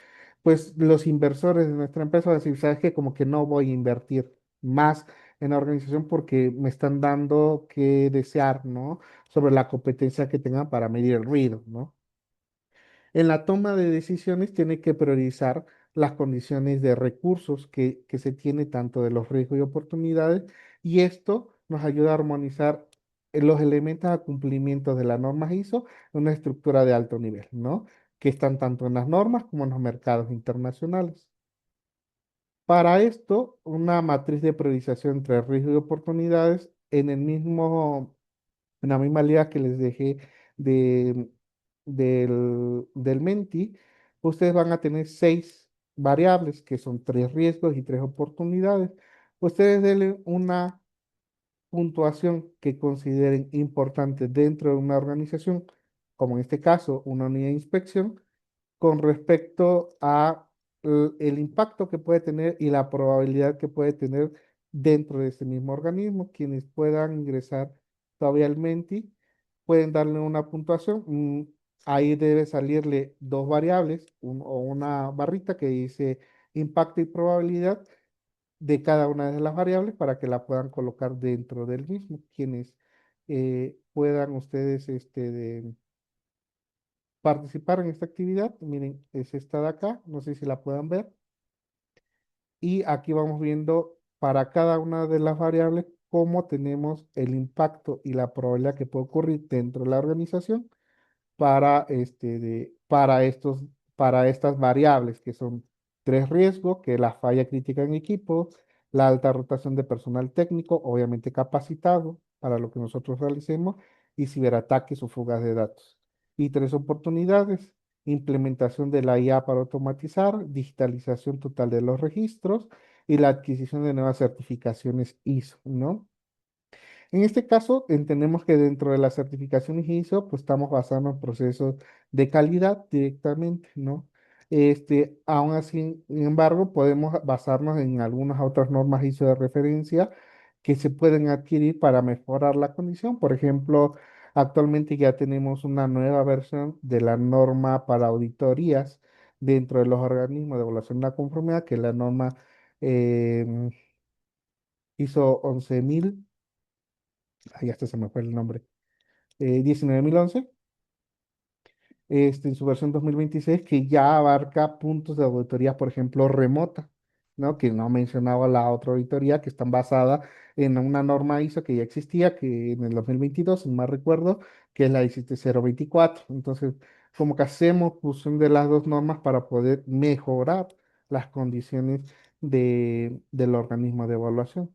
pues los inversores de nuestra empresa van a decir, ¿sabes qué? Como que no voy a invertir más en la organización porque me están dando que desear, ¿no? Sobre la competencia que tengan para medir el ruido, ¿no? En la toma de decisiones tiene que priorizar las condiciones de recursos que se tiene tanto de los riesgos y oportunidades, y esto nos ayuda a armonizar los elementos a cumplimiento de las normas ISO en una estructura de alto nivel, ¿no? Que están tanto en las normas como en los mercados internacionales. Para esto, una matriz de priorización entre riesgos y oportunidades en la misma liga que les dejé de, del Menti, ustedes van a tener 6 variables, que son 3 riesgos y 3 oportunidades. Ustedes denle una puntuación que consideren importante dentro de una organización, como en este caso una unidad de inspección, con respecto a el impacto que puede tener y la probabilidad que puede tener dentro de ese mismo organismo. Quienes puedan ingresar todavía al Menti pueden darle una puntuación. Ahí debe salirle 2 variables o una barrita que dice impacto y probabilidad de cada una de las variables para que la puedan colocar dentro del mismo. Quienes puedan ustedes participar en esta actividad, miren, es esta de acá, no sé si la puedan ver. Y aquí vamos viendo para cada una de las variables cómo tenemos el impacto y la probabilidad que puede ocurrir dentro de la organización para estas variables, que son 3 riesgos, que es la falla crítica en equipo, la alta rotación de personal técnico, obviamente capacitado para lo que nosotros realicemos, y ciberataques o fugas de datos. Y 3 oportunidades: implementación de la IA para automatizar, digitalización total de los registros y la adquisición de nuevas certificaciones ISO, ¿no? En este caso, entendemos que dentro de las certificaciones ISO, pues estamos basando en procesos de calidad directamente, ¿no? Aún así, sin embargo, podemos basarnos en algunas otras normas ISO de referencia que se pueden adquirir para mejorar la condición. Por ejemplo, Actualmente ya tenemos una nueva versión de la norma para auditorías dentro de los organismos de evaluación de la conformidad, que es la norma em, ISO 11.000, ahí hasta se me fue el nombre, 19.011, en su versión 2026, que ya abarca puntos de auditoría, por ejemplo, remota, ¿no? Que no mencionaba la otra auditoría, que están basadas en una norma ISO que ya existía, que en el 2022, si no mal recuerdo, que es la 17024. Entonces, como que hacemos fusión de las dos normas para poder mejorar las condiciones del organismo de evaluación.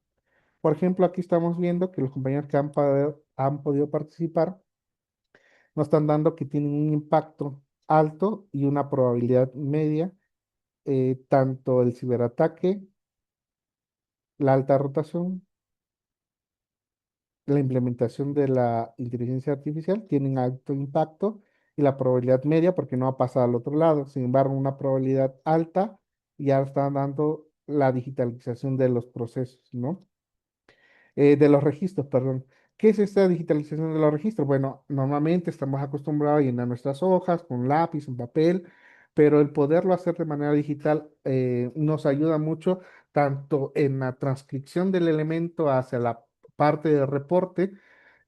Por ejemplo, aquí estamos viendo que los compañeros que han podido participar nos están dando que tienen un impacto alto y una probabilidad media, tanto el ciberataque, la alta rotación, la implementación de la inteligencia artificial tienen alto impacto y la probabilidad media porque no ha pasado al otro lado. Sin embargo, una probabilidad alta ya están dando la digitalización de los procesos, ¿no? De los registros, perdón. ¿Qué es esta digitalización de los registros? Bueno, normalmente estamos acostumbrados a llenar nuestras hojas con lápiz, en papel, pero el poderlo hacer de manera digital nos ayuda mucho tanto en la transcripción del elemento hacia la parte de reporte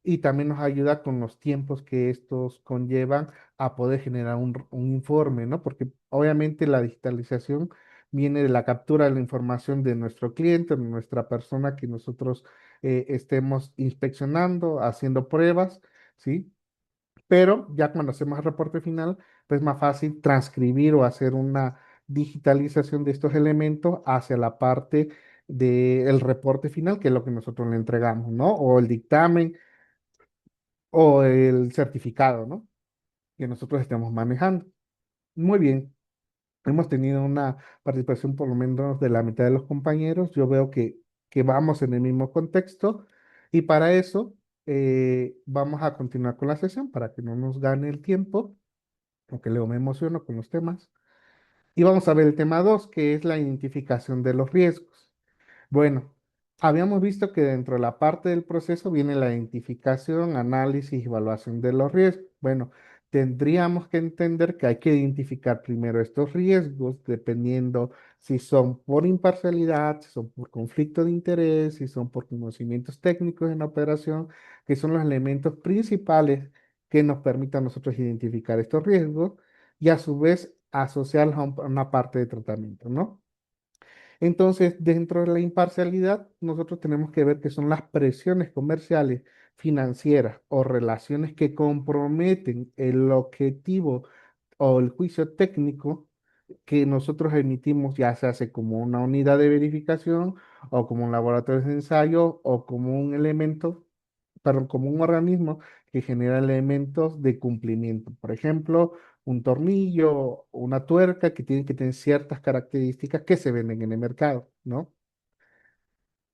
y también nos ayuda con los tiempos que estos conllevan a poder generar un informe, ¿no? Porque obviamente la digitalización viene de la captura de la información de nuestro cliente, de nuestra persona que nosotros estemos inspeccionando, haciendo pruebas, ¿sí? Pero ya cuando hacemos el reporte final, pues es más fácil transcribir o hacer una digitalización de estos elementos hacia la parte del reporte final, que es lo que nosotros le entregamos, ¿no? O el dictamen o el certificado, ¿no? Que nosotros estemos manejando. Muy bien, hemos tenido una participación por lo menos de la mitad de los compañeros. Yo veo que vamos en el mismo contexto y para eso vamos a continuar con la sesión para que no nos gane el tiempo, aunque luego me emociono con los temas. Y vamos a ver el tema 2, que es la identificación de los riesgos. Bueno, habíamos visto que dentro de la parte del proceso viene la identificación, análisis y evaluación de los riesgos. Bueno, tendríamos que entender que hay que identificar primero estos riesgos, dependiendo si son por imparcialidad, si son por conflicto de interés, si son por conocimientos técnicos en la operación, que son los elementos principales que nos permitan a nosotros identificar estos riesgos y a su vez asociarlos a una parte de tratamiento, ¿no? Entonces, dentro de la imparcialidad, nosotros tenemos que ver que son las presiones comerciales, financieras o relaciones que comprometen el objetivo o el juicio técnico que nosotros emitimos, ya se hace como una unidad de verificación o como un laboratorio de ensayo o como un elemento, perdón, como un organismo que genera elementos de cumplimiento. Por ejemplo, un tornillo, una tuerca que tienen que tener ciertas características que se venden en el mercado, ¿no?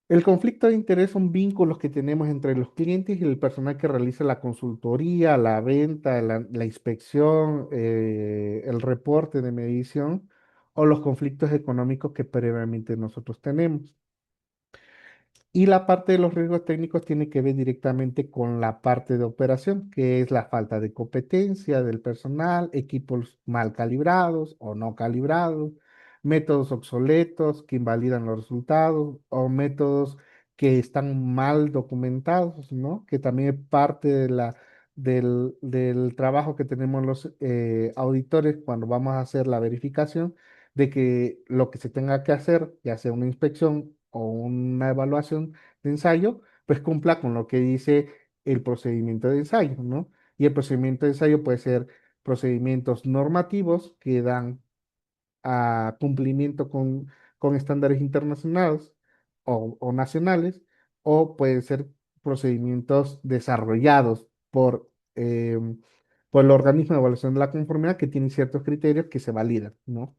El conflicto de interés son vínculos que tenemos entre los clientes y el personal que realiza la consultoría, la venta, la inspección, el reporte de medición o los conflictos económicos que previamente nosotros tenemos. Y la parte de los riesgos técnicos tiene que ver directamente con la parte de operación, que es la falta de competencia del personal, equipos mal calibrados o no calibrados, métodos obsoletos que invalidan los resultados o métodos que están mal documentados, ¿no? Que también es parte del trabajo que tenemos los auditores cuando vamos a hacer la verificación de que lo que se tenga que hacer, ya sea una inspección o una evaluación de ensayo, pues cumpla con lo que dice el procedimiento de ensayo, ¿no? Y el procedimiento de ensayo puede ser procedimientos normativos que dan a cumplimiento con estándares internacionales o nacionales, o pueden ser procedimientos desarrollados por el organismo de evaluación de la conformidad que tiene ciertos criterios que se validan, ¿no?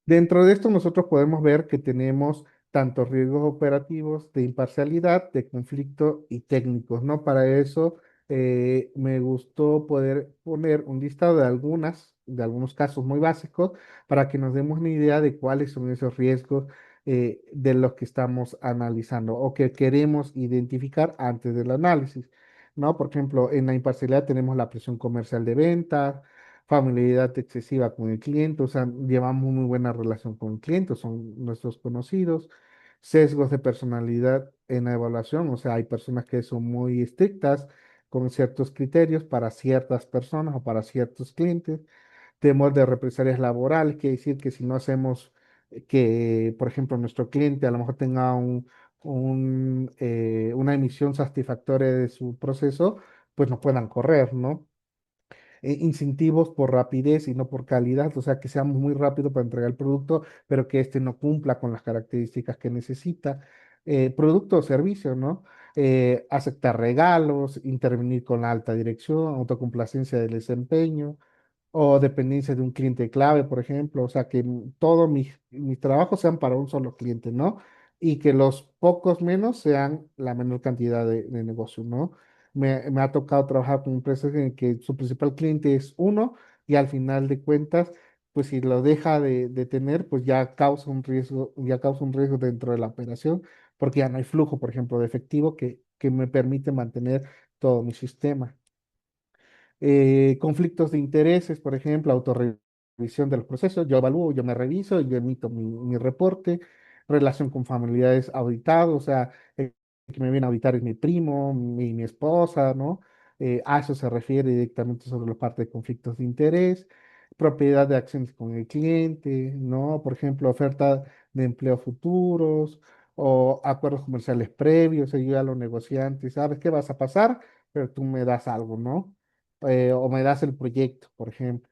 Dentro de esto nosotros podemos ver que tenemos tanto riesgos operativos de imparcialidad, de conflicto y técnicos, ¿no? Para eso me gustó poder poner un listado de algunos casos muy básicos para que nos demos una idea de cuáles son esos riesgos de los que estamos analizando o que queremos identificar antes del análisis. ¿no? Por ejemplo, en la imparcialidad tenemos la presión comercial de ventas, familiaridad excesiva con el cliente, o sea, llevamos muy buena relación con el cliente, son nuestros conocidos, sesgos de personalidad en la evaluación, o sea, hay personas que son muy estrictas con ciertos criterios para ciertas personas o para ciertos clientes, temor de represalias laborales, quiere decir que si no hacemos que, por ejemplo, nuestro cliente a lo mejor tenga una emisión satisfactoria de su proceso, pues nos puedan correr, ¿no? Incentivos por rapidez y no por calidad, o sea, que seamos muy rápido para entregar el producto, pero que este no cumpla con las características que necesita. Producto o servicio, ¿no? Aceptar regalos, intervenir con la alta dirección, autocomplacencia del desempeño o dependencia de un cliente clave, por ejemplo, o sea, que todos mis trabajos sean para un solo cliente, ¿no? Y que los pocos menos sean la menor cantidad de negocio, ¿no? Me ha tocado trabajar con empresas en que su principal cliente es uno y al final de cuentas, pues si lo deja de tener, pues ya causa un riesgo dentro de la operación, porque ya no hay flujo, por ejemplo, de efectivo que me permite mantener todo mi sistema. Conflictos de intereses, por ejemplo, autorrevisión de los procesos, yo evalúo, yo me reviso, yo emito mi reporte, relación con familiares auditados, o sea, el que me viene a auditar es mi primo, mi esposa, ¿no? A eso se refiere directamente sobre la parte de conflictos de interés, propiedad de acciones con el cliente, ¿no? Por ejemplo, oferta de empleo futuros o acuerdos comerciales previos, ayuda a los negociantes, ¿sabes qué vas a pasar? Pero tú me das algo, ¿no? O me das el proyecto, por ejemplo.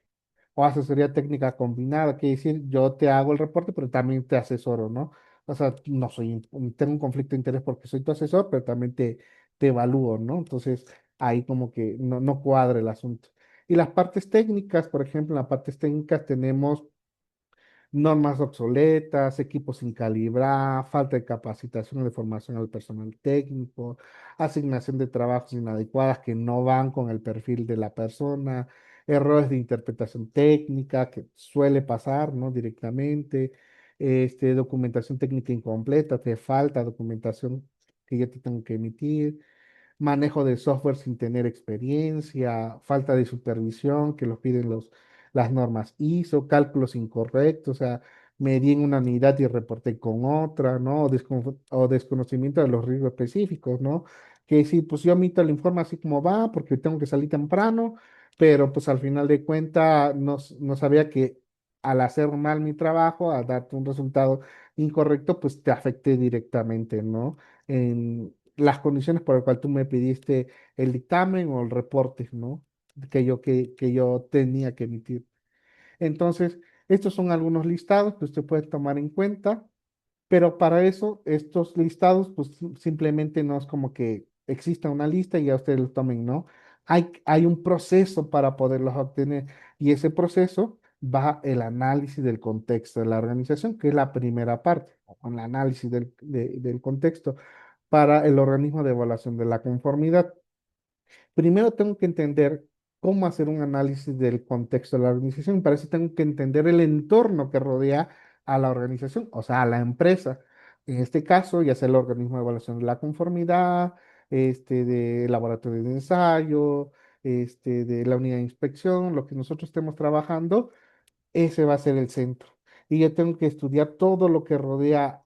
O asesoría técnica combinada, quiere decir, yo te hago el reporte, pero también te asesoro, ¿no? O sea, no soy, tengo un conflicto de interés porque soy tu asesor, pero también te evalúo, ¿no? Entonces, ahí como que no cuadra el asunto. Y las partes técnicas, por ejemplo, en las partes técnicas tenemos normas obsoletas, equipos sin calibrar, falta de capacitación o de formación al personal técnico, asignación de trabajos inadecuadas que no van con el perfil de la persona, errores de interpretación técnica que suele pasar, ¿no? Directamente, documentación técnica incompleta, te falta documentación que yo te tengo que emitir, manejo de software sin tener experiencia, falta de supervisión que lo piden las normas ISO, cálculos incorrectos, o sea, medí en una unidad y reporté con otra, ¿no? O desconocimiento de los riesgos específicos, ¿no? Que sí, pues yo omito el informe así como va, porque tengo que salir temprano, pero pues al final de cuentas no sabía que al hacer mal mi trabajo, al darte un resultado incorrecto, pues te afecte directamente, ¿no? En las condiciones por las cuales tú me pidiste el dictamen o el reporte, ¿no? Que yo tenía que emitir. Entonces, estos son algunos listados que usted puede tomar en cuenta, pero para eso, estos listados, pues simplemente no es como que exista una lista y ya ustedes lo tomen, ¿no? Hay un proceso para poderlos obtener y ese proceso va el análisis del contexto de la organización, que es la primera parte, con el análisis del contexto para el organismo de evaluación de la conformidad. Primero tengo que entender cómo hacer un análisis del contexto de la organización. Para eso tengo que entender el entorno que rodea a la organización, o sea, a la empresa. En este caso, ya sea el organismo de evaluación de la conformidad, de laboratorio de ensayo, de la unidad de inspección, lo que nosotros estemos trabajando, ese va a ser el centro. Y yo tengo que estudiar todo lo que rodea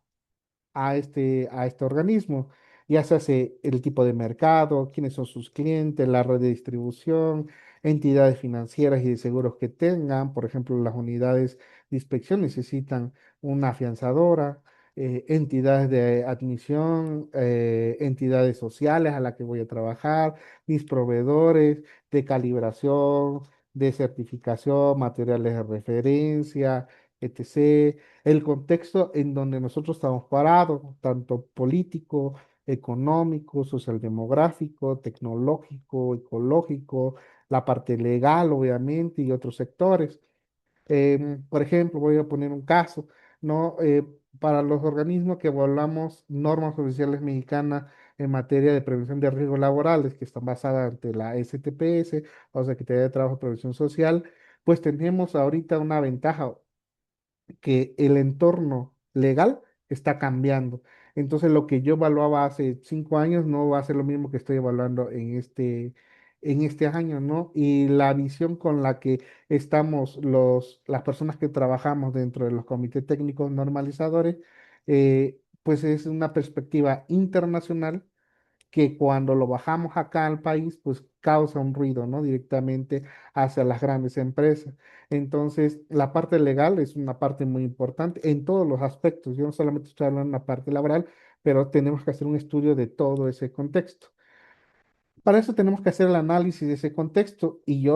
a este organismo, ya se hace el tipo de mercado, quiénes son sus clientes, la red de distribución, entidades financieras y de seguros que tengan, por ejemplo, las unidades de inspección necesitan una afianzadora, entidades de admisión, entidades sociales a las que voy a trabajar, mis proveedores de calibración, de certificación, materiales de referencia, etc. El contexto en donde nosotros estamos parados, tanto político, económico, socialdemográfico, tecnológico, ecológico, la parte legal, obviamente, y otros sectores. Por ejemplo, voy a poner un caso, ¿no? Para los organismos que evaluamos normas oficiales mexicanas en materia de prevención de riesgos laborales, que están basadas ante la STPS, o Secretaría de Trabajo y Previsión Social, pues tenemos ahorita una ventaja que el entorno legal está cambiando. Entonces, lo que yo evaluaba hace 5 años no va a ser lo mismo que estoy evaluando en este año, ¿no? Y la visión con la que estamos las personas que trabajamos dentro de los comités técnicos normalizadores, pues es una perspectiva internacional que cuando lo bajamos acá al país, pues causa un ruido, ¿no? Directamente hacia las grandes empresas. Entonces, la parte legal es una parte muy importante en todos los aspectos. Yo no solamente estoy hablando de la parte laboral, pero tenemos que hacer un estudio de todo ese contexto. Para eso tenemos que hacer el análisis de ese contexto y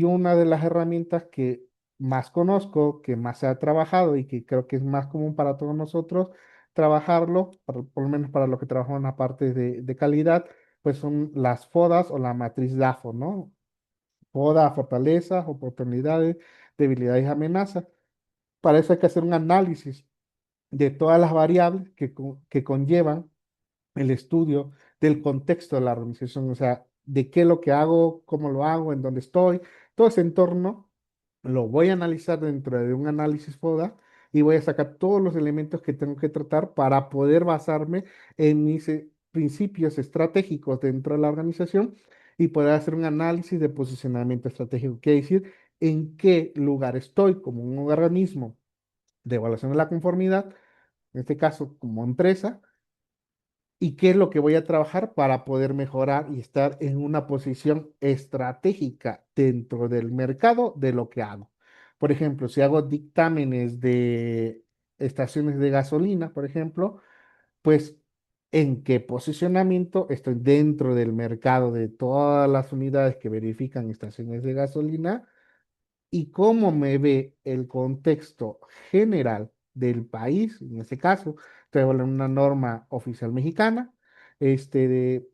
una de las herramientas que más conozco, que más se ha trabajado y que creo que es más común para todos nosotros trabajarlo, por lo menos para los que trabajamos en la parte de calidad, pues son las FODAs o la matriz DAFO, ¿no? FODA, fortalezas, oportunidades, debilidades y amenazas. Para eso hay que hacer un análisis de todas las variables que conllevan el estudio del contexto de la organización, o sea, de qué es lo que hago, cómo lo hago, en dónde estoy, todo ese entorno lo voy a analizar dentro de un análisis FODA y voy a sacar todos los elementos que tengo que tratar para poder basarme en mis principios estratégicos dentro de la organización y poder hacer un análisis de posicionamiento estratégico, quiere decir en qué lugar estoy como un organismo de evaluación de la conformidad, en este caso como empresa, y qué es lo que voy a trabajar para poder mejorar y estar en una posición estratégica dentro del mercado de lo que hago. Por ejemplo, si hago dictámenes de estaciones de gasolina, por ejemplo, pues en qué posicionamiento estoy dentro del mercado de todas las unidades que verifican estaciones de gasolina y cómo me ve el contexto general del país, en este caso, estoy hablando de una norma oficial mexicana, de,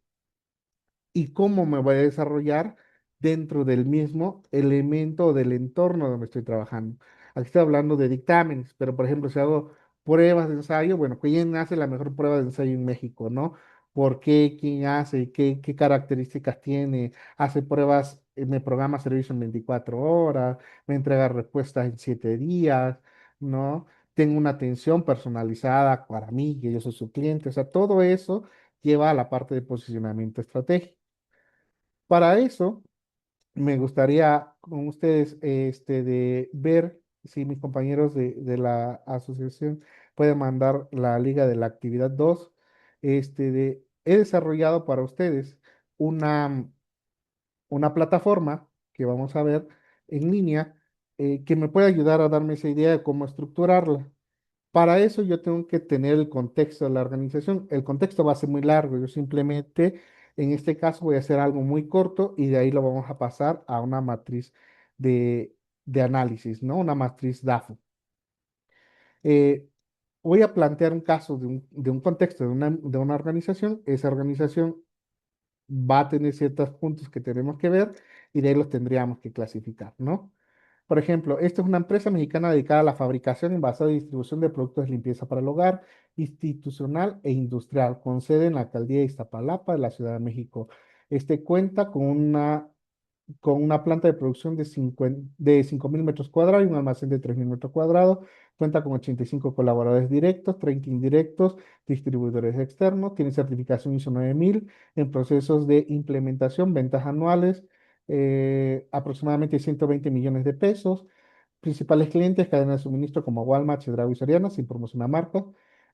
y cómo me voy a desarrollar dentro del mismo elemento o del entorno donde estoy trabajando. Aquí estoy hablando de dictámenes, pero por ejemplo, si hago pruebas de ensayo, bueno, ¿quién hace la mejor prueba de ensayo en México, no? ¿Por qué? ¿Quién hace? ¿Qué características tiene? Hace pruebas, me programa servicio en 24 horas, me entrega respuestas en 7 días, ¿no? Tengo una atención personalizada para mí, que yo soy su cliente, o sea, todo eso lleva a la parte de posicionamiento estratégico. Para eso, me gustaría con ustedes de ver si mis compañeros de la asociación pueden mandar la liga de la actividad 2. He desarrollado para ustedes una, una plataforma que vamos a ver en línea que me puede ayudar a darme esa idea de cómo estructurarla. Para eso yo tengo que tener el contexto de la organización. El contexto va a ser muy largo. Yo simplemente, en este caso, voy a hacer algo muy corto y de ahí lo vamos a pasar a una matriz de, de análisis, ¿no? Una matriz DAFO. Eh, Voy a plantear un caso de un contexto de una organización. Esa organización va a tener ciertos puntos que tenemos que ver y de ahí los tendríamos que clasificar, ¿no? Por ejemplo, esta es una empresa mexicana dedicada a la fabricación, envasado y distribución de productos de limpieza para el hogar, institucional e industrial, con sede en la alcaldía de Iztapalapa, de la Ciudad de México. Este cuenta con una planta de producción de 5.000 metros cuadrados y un almacén de 3.000 metros cuadrados. Cuenta con 85 colaboradores directos, 30 indirectos, distribuidores externos. Tiene certificación ISO 9000 en procesos de implementación, ventas anuales, aproximadamente 120 millones de pesos. Principales clientes, cadenas de suministro como Walmart, Chedraui y Soriana, sin promocionar marca.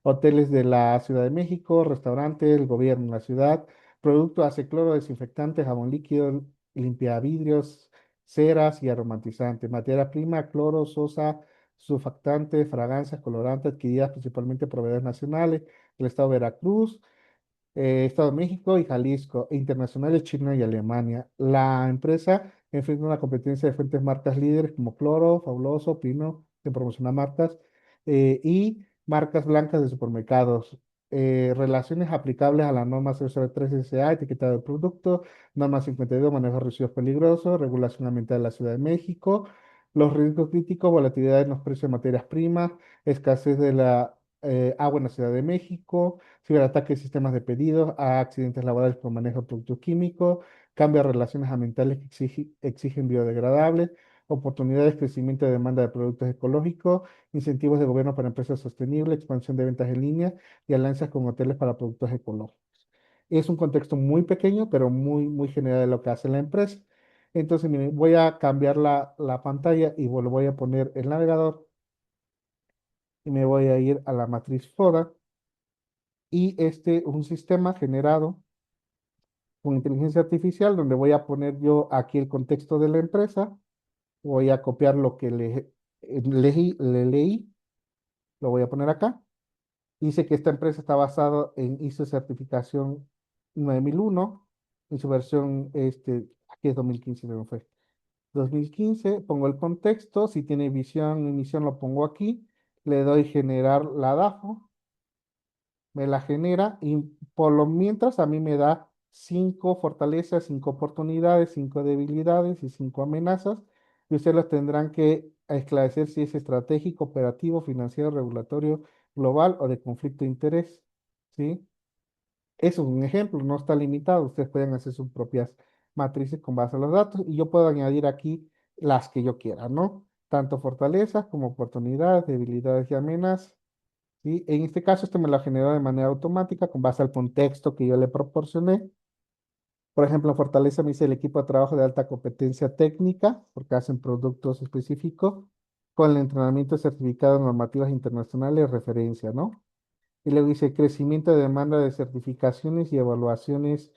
Hoteles de la Ciudad de México, restaurantes, el gobierno de la ciudad. Producto hace cloro, desinfectante, jabón líquido, limpia vidrios, ceras y aromatizantes. Materia prima, cloro, sosa, surfactante, fragancias, colorantes adquiridas principalmente por proveedores nacionales, el estado de Veracruz, Estado de México y Jalisco, e internacionales China y Alemania. La empresa enfrenta una competencia de fuentes marcas líderes como Cloro, Fabuloso, Pino, que promociona marcas, y marcas blancas de supermercados. Relaciones aplicables a la norma 003 SA, etiqueta del producto, norma 52, manejo de residuos peligrosos, regulación ambiental de la Ciudad de México, los riesgos críticos, volatilidad en los precios de materias primas, escasez de la agua en la Ciudad de México, ciberataques, sistemas de pedidos, a accidentes laborales por manejo de productos químicos, cambio de relaciones ambientales que exigen biodegradables, oportunidades, crecimiento de demanda de productos ecológicos, incentivos de gobierno para empresas sostenibles, expansión de ventas en línea y alianzas con hoteles para productos ecológicos. Es un contexto muy pequeño, pero muy, muy general de lo que hace la empresa. Entonces, miren, voy a cambiar la pantalla y lo voy a poner el navegador y me voy a ir a la matriz FODA y un sistema generado con inteligencia artificial donde voy a poner yo aquí el contexto de la empresa, voy a copiar lo que le leí, lo voy a poner acá. Dice que esta empresa está basada en ISO certificación 9001 en su versión, aquí es 2015, no fue. 2015, pongo el contexto, si tiene visión y misión lo pongo aquí, le doy generar la DAFO, me la genera y por lo mientras a mí me da 5 fortalezas, 5 oportunidades, 5 debilidades y 5 amenazas y ustedes los tendrán que esclarecer si es estratégico, operativo, financiero, regulatorio, global o de conflicto de interés, ¿sí? Eso es un ejemplo, no está limitado. Ustedes pueden hacer sus propias matrices con base a los datos y yo puedo añadir aquí las que yo quiera, ¿no? Tanto fortalezas como oportunidades, debilidades y amenazas. ¿Sí? En este caso, esto me lo generó de manera automática con base al contexto que yo le proporcioné. Por ejemplo, en Fortaleza me dice el equipo de trabajo de alta competencia técnica, porque hacen productos específicos, con el entrenamiento certificado en normativas internacionales de referencia, ¿no? Y luego dice crecimiento de demanda de certificaciones y evaluaciones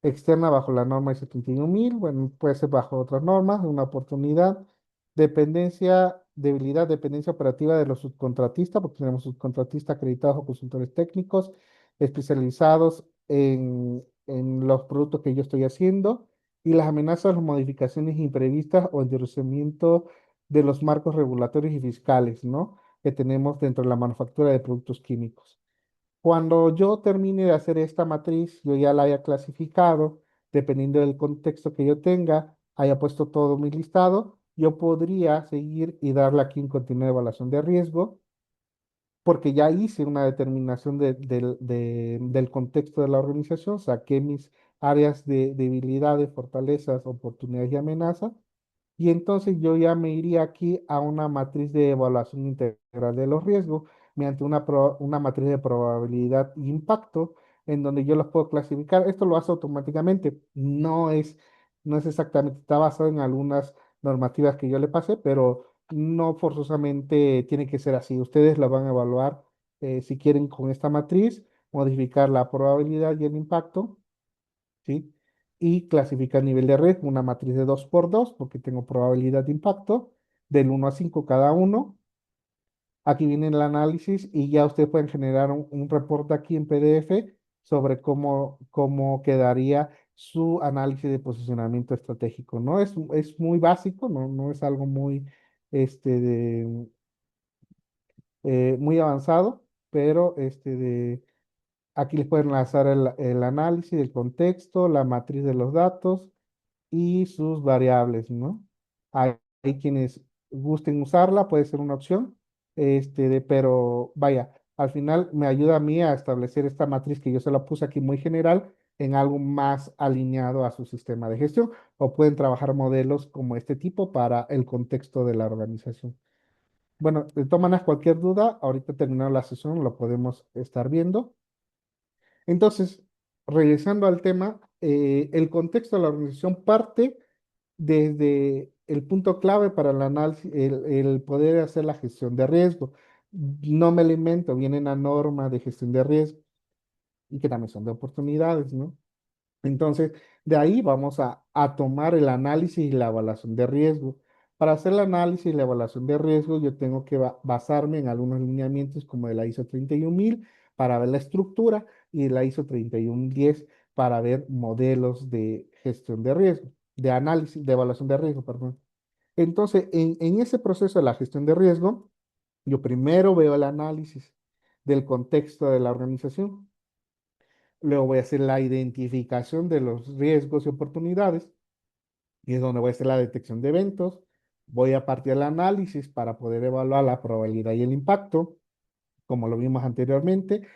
externa bajo la norma ISO 31000, bueno, puede ser bajo otras normas, una oportunidad, dependencia, debilidad, dependencia operativa de los subcontratistas, porque tenemos subcontratistas acreditados o consultores técnicos especializados en los productos que yo estoy haciendo, y las amenazas o modificaciones imprevistas o endurecimiento de los marcos regulatorios y fiscales, ¿no? Que tenemos dentro de la manufactura de productos químicos. Cuando yo termine de hacer esta matriz, yo ya la haya clasificado, dependiendo del contexto que yo tenga, haya puesto todo mi listado, yo podría seguir y darle aquí en continuar evaluación de riesgo, porque ya hice una determinación del contexto de la organización, saqué mis áreas de debilidades, fortalezas, oportunidades y amenazas, y entonces yo ya me iría aquí a una matriz de evaluación integral de los riesgos mediante una matriz de probabilidad e impacto en donde yo los puedo clasificar. Esto lo hace automáticamente. No es exactamente, está basado en algunas normativas que yo le pasé, pero no forzosamente tiene que ser así. Ustedes la van a evaluar si quieren con esta matriz, modificar la probabilidad y el impacto, ¿sí? Y clasificar nivel de riesgo, una matriz de 2 por 2 porque tengo probabilidad de impacto, del 1 a 5 cada uno. Aquí viene el análisis y ya ustedes pueden generar un reporte aquí en PDF sobre cómo quedaría su análisis de posicionamiento estratégico, ¿no? Es muy básico, no es algo muy avanzado, pero aquí les pueden lanzar el análisis del contexto, la matriz de los datos y sus variables, ¿no? Hay quienes gusten usarla, puede ser una opción, pero vaya, al final me ayuda a mí a establecer esta matriz que yo se la puse aquí muy general en algo más alineado a su sistema de gestión, o pueden trabajar modelos como este tipo para el contexto de la organización. Bueno, de todas maneras, cualquier duda, ahorita terminando la sesión, lo podemos estar viendo. Entonces, regresando al tema, el contexto de la organización parte desde el punto clave para el análisis, el poder hacer la gestión de riesgo. No me lo invento, viene en la norma de gestión de riesgo y que también son de oportunidades, ¿no? Entonces, de ahí vamos a tomar el análisis y la evaluación de riesgo. Para hacer el análisis y la evaluación de riesgo, yo tengo que basarme en algunos lineamientos como de la ISO 31000 para ver la estructura y la ISO 31010 para ver modelos de gestión de riesgo, de análisis, de evaluación de riesgo, perdón. Entonces, en ese proceso de la gestión de riesgo, yo primero veo el análisis del contexto de la organización. Luego voy a hacer la identificación de los riesgos y oportunidades, y es donde voy a hacer la detección de eventos. Voy a partir del análisis para poder evaluar la probabilidad y el impacto, como lo vimos anteriormente.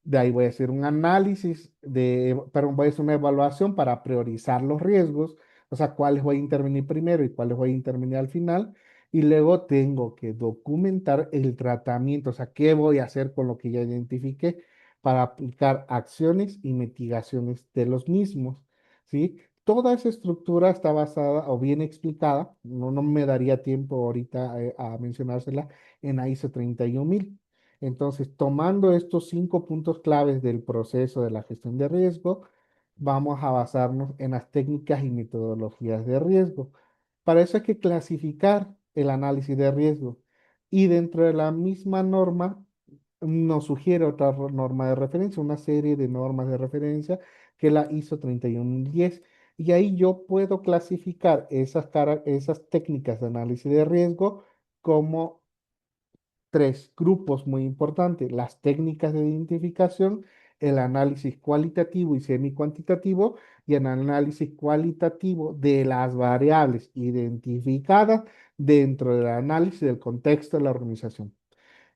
De ahí voy a hacer un análisis perdón, voy a hacer una evaluación para priorizar los riesgos, o sea, cuáles voy a intervenir primero y cuáles voy a intervenir al final. Y luego tengo que documentar el tratamiento, o sea, qué voy a hacer con lo que ya identifiqué para aplicar acciones y mitigaciones de los mismos, ¿sí? Toda esa estructura está basada o bien explicada, no me daría tiempo ahorita a mencionársela, en la ISO 31000. Entonces, tomando estos 5 puntos claves del proceso de la gestión de riesgo, vamos a basarnos en las técnicas y metodologías de riesgo. Para eso hay que clasificar el análisis de riesgo y dentro de la misma norma nos sugiere otra norma de referencia, una serie de normas de referencia que es la ISO 31010. Y ahí yo puedo clasificar esas técnicas de análisis de riesgo como tres grupos muy importantes: las técnicas de identificación, el análisis cualitativo y semi-cuantitativo, y el análisis cualitativo de las variables identificadas dentro del análisis del contexto de la organización.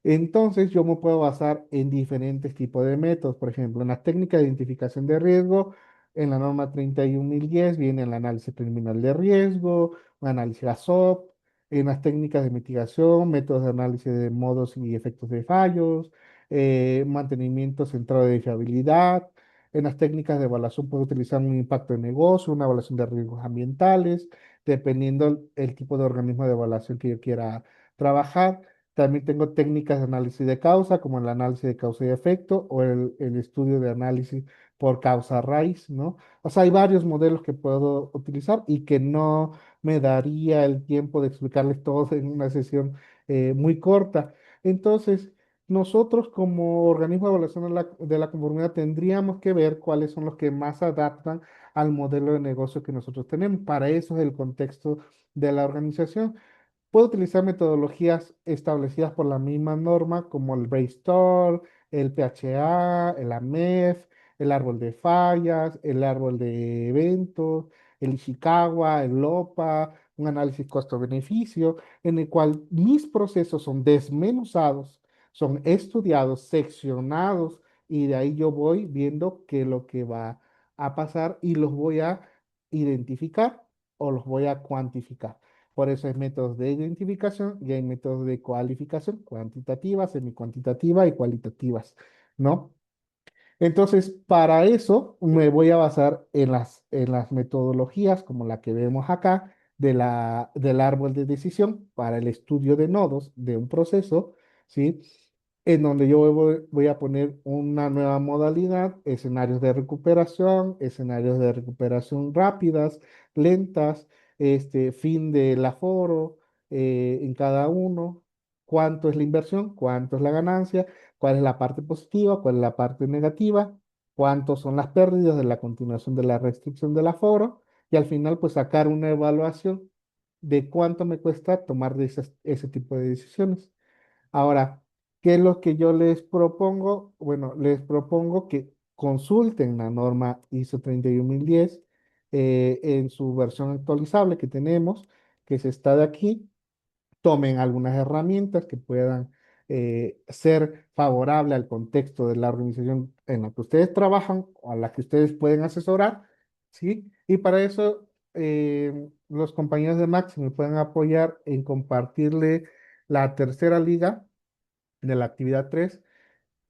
Entonces, yo me puedo basar en diferentes tipos de métodos. Por ejemplo, en las técnicas de identificación de riesgo, en la norma 31010 viene el análisis preliminar de riesgo, un análisis ASOP. En las técnicas de mitigación, métodos de análisis de modos y efectos de fallos, mantenimiento centrado de fiabilidad. En las técnicas de evaluación puedo utilizar un impacto de negocio, una evaluación de riesgos ambientales, dependiendo el tipo de organismo de evaluación que yo quiera trabajar. También tengo técnicas de análisis de causa, como el análisis de causa y efecto o el estudio de análisis por causa raíz, ¿no? O sea, hay varios modelos que puedo utilizar y que no me daría el tiempo de explicarles todos en una sesión muy corta. Entonces, nosotros como organismo de evaluación de la conformidad tendríamos que ver cuáles son los que más se adaptan al modelo de negocio que nosotros tenemos. Para eso es el contexto de la organización. Puedo utilizar metodologías establecidas por la misma norma como el Brainstorm, el PHA, el AMEF, el árbol de fallas, el árbol de eventos, el Ishikawa, el LOPA, un análisis costo-beneficio, en el cual mis procesos son desmenuzados, son estudiados, seccionados, y de ahí yo voy viendo qué es lo que va a pasar y los voy a identificar o los voy a cuantificar. Por eso hay métodos de identificación y hay métodos de cualificación, cuantitativas, semicuantitativas y cualitativas, ¿no? Entonces, para eso me voy a basar en las metodologías como la que vemos acá del árbol de decisión para el estudio de nodos de un proceso, ¿sí? En donde yo voy a poner una nueva modalidad: escenarios de recuperación rápidas, lentas, fin del aforo en cada uno, cuánto es la inversión, cuánto es la ganancia, cuál es la parte positiva, cuál es la parte negativa, cuántos son las pérdidas de la continuación de la restricción del aforo, y al final pues sacar una evaluación de cuánto me cuesta tomar ese tipo de decisiones. Ahora, ¿qué es lo que yo les propongo? Bueno, les propongo que consulten la norma ISO 31010 en su versión actualizable que tenemos, que es esta de aquí. Tomen algunas herramientas que puedan ser favorables al contexto de la organización en la que ustedes trabajan o a la que ustedes pueden asesorar, ¿sí? Y para eso, los compañeros de Max me pueden apoyar en compartirle la tercera liga de la actividad 3.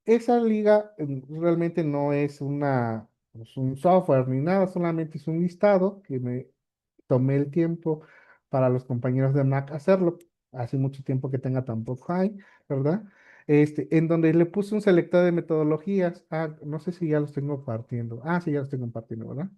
Esa liga realmente no es pues, un software ni nada, solamente es un listado que me tomé el tiempo para los compañeros de Mac hacerlo. Hace mucho tiempo que tenga tampoco hay, ¿verdad? En donde le puse un selector de metodologías. Ah, no sé si ya los tengo compartiendo. Ah, sí, ya los tengo compartiendo, ¿verdad?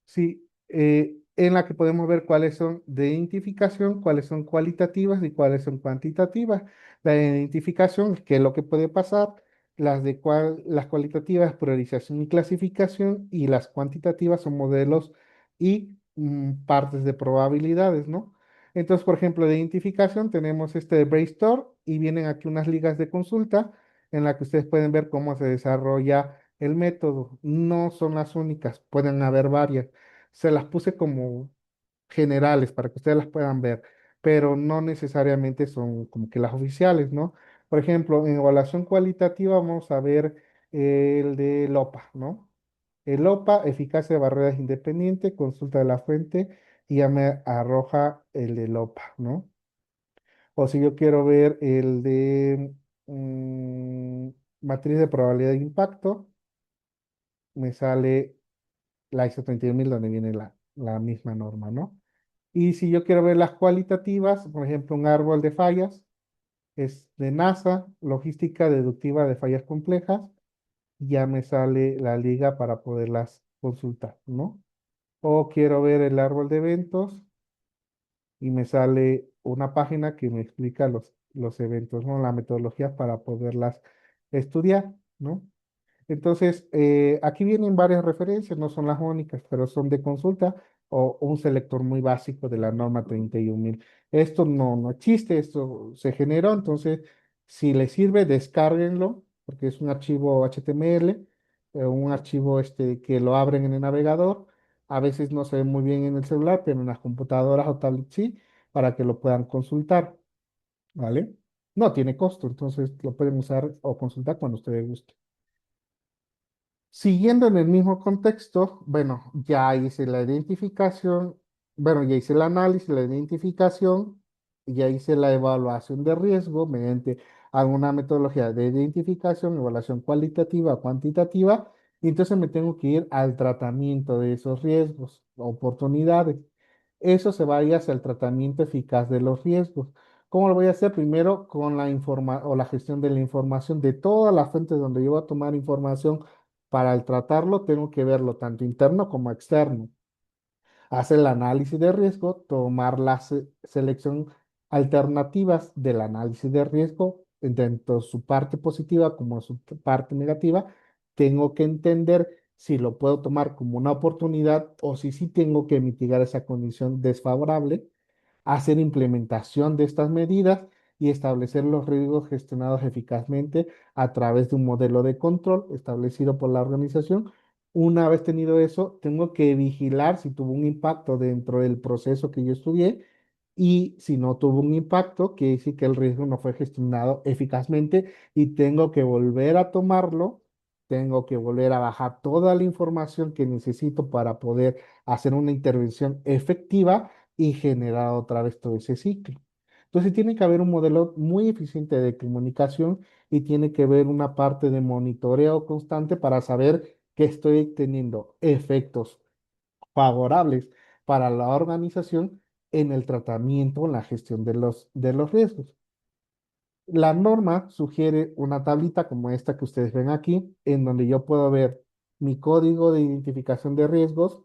Sí, en la que podemos ver cuáles son de identificación, cuáles son cualitativas y cuáles son cuantitativas. La de identificación, qué es lo que puede pasar; las cualitativas, priorización y clasificación; y las cuantitativas son modelos y partes de probabilidades, ¿no? Entonces, por ejemplo, de identificación tenemos este de Brainstorm y vienen aquí unas ligas de consulta en la que ustedes pueden ver cómo se desarrolla el método. No son las únicas, pueden haber varias. Se las puse como generales para que ustedes las puedan ver, pero no necesariamente son como que las oficiales, ¿no? Por ejemplo, en evaluación cualitativa vamos a ver el de LOPA, ¿no? El OPA, eficacia de barreras independiente, consulta de la fuente y ya me arroja el del OPA, ¿no? O si yo quiero ver el de mm, matriz de probabilidad de impacto, me sale la ISO 31000 donde viene la misma norma, ¿no? Y si yo quiero ver las cualitativas, por ejemplo, un árbol de fallas, es de NASA, logística deductiva de fallas complejas, ya me sale la liga para poderlas consultar, ¿no? O quiero ver el árbol de eventos y me sale una página que me explica los eventos, ¿no? La metodología para poderlas estudiar, ¿no? Entonces, aquí vienen varias referencias, no son las únicas, pero son de consulta o un selector muy básico de la norma 31000. Esto no existe, esto se generó, entonces, si les sirve, descárguenlo, porque es un archivo HTML, un archivo que lo abren en el navegador. A veces no se ve muy bien en el celular, pero en las computadoras o tablets sí, para que lo puedan consultar, ¿vale? No tiene costo, entonces lo pueden usar o consultar cuando ustedes gusten. Siguiendo en el mismo contexto, bueno, ya hice la identificación, bueno, ya hice el análisis, la identificación, ya hice la evaluación de riesgo mediante alguna metodología de identificación, evaluación cualitativa, cuantitativa, y entonces me tengo que ir al tratamiento de esos riesgos, oportunidades. Eso se va a ir hacia el tratamiento eficaz de los riesgos. ¿Cómo lo voy a hacer? Primero con la o la gestión de la información de todas las fuentes donde yo voy a tomar información para el tratarlo tengo que verlo tanto interno como externo. Hacer el análisis de riesgo, tomar la selección alternativas del análisis de riesgo, tanto su parte positiva como su parte negativa. Tengo que entender si lo puedo tomar como una oportunidad o si sí tengo que mitigar esa condición desfavorable, hacer implementación de estas medidas y establecer los riesgos gestionados eficazmente a través de un modelo de control establecido por la organización. Una vez tenido eso, tengo que vigilar si tuvo un impacto dentro del proceso que yo estudié y si no tuvo un impacto, quiere decir que el riesgo no fue gestionado eficazmente y tengo que volver a tomarlo, tengo que volver a bajar toda la información que necesito para poder hacer una intervención efectiva y generar otra vez todo ese ciclo. Entonces tiene que haber un modelo muy eficiente de comunicación y tiene que haber una parte de monitoreo constante para saber que estoy teniendo efectos favorables para la organización en el tratamiento, en la gestión de los riesgos. La norma sugiere una tablita como esta que ustedes ven aquí, en donde yo puedo ver mi código de identificación de riesgos,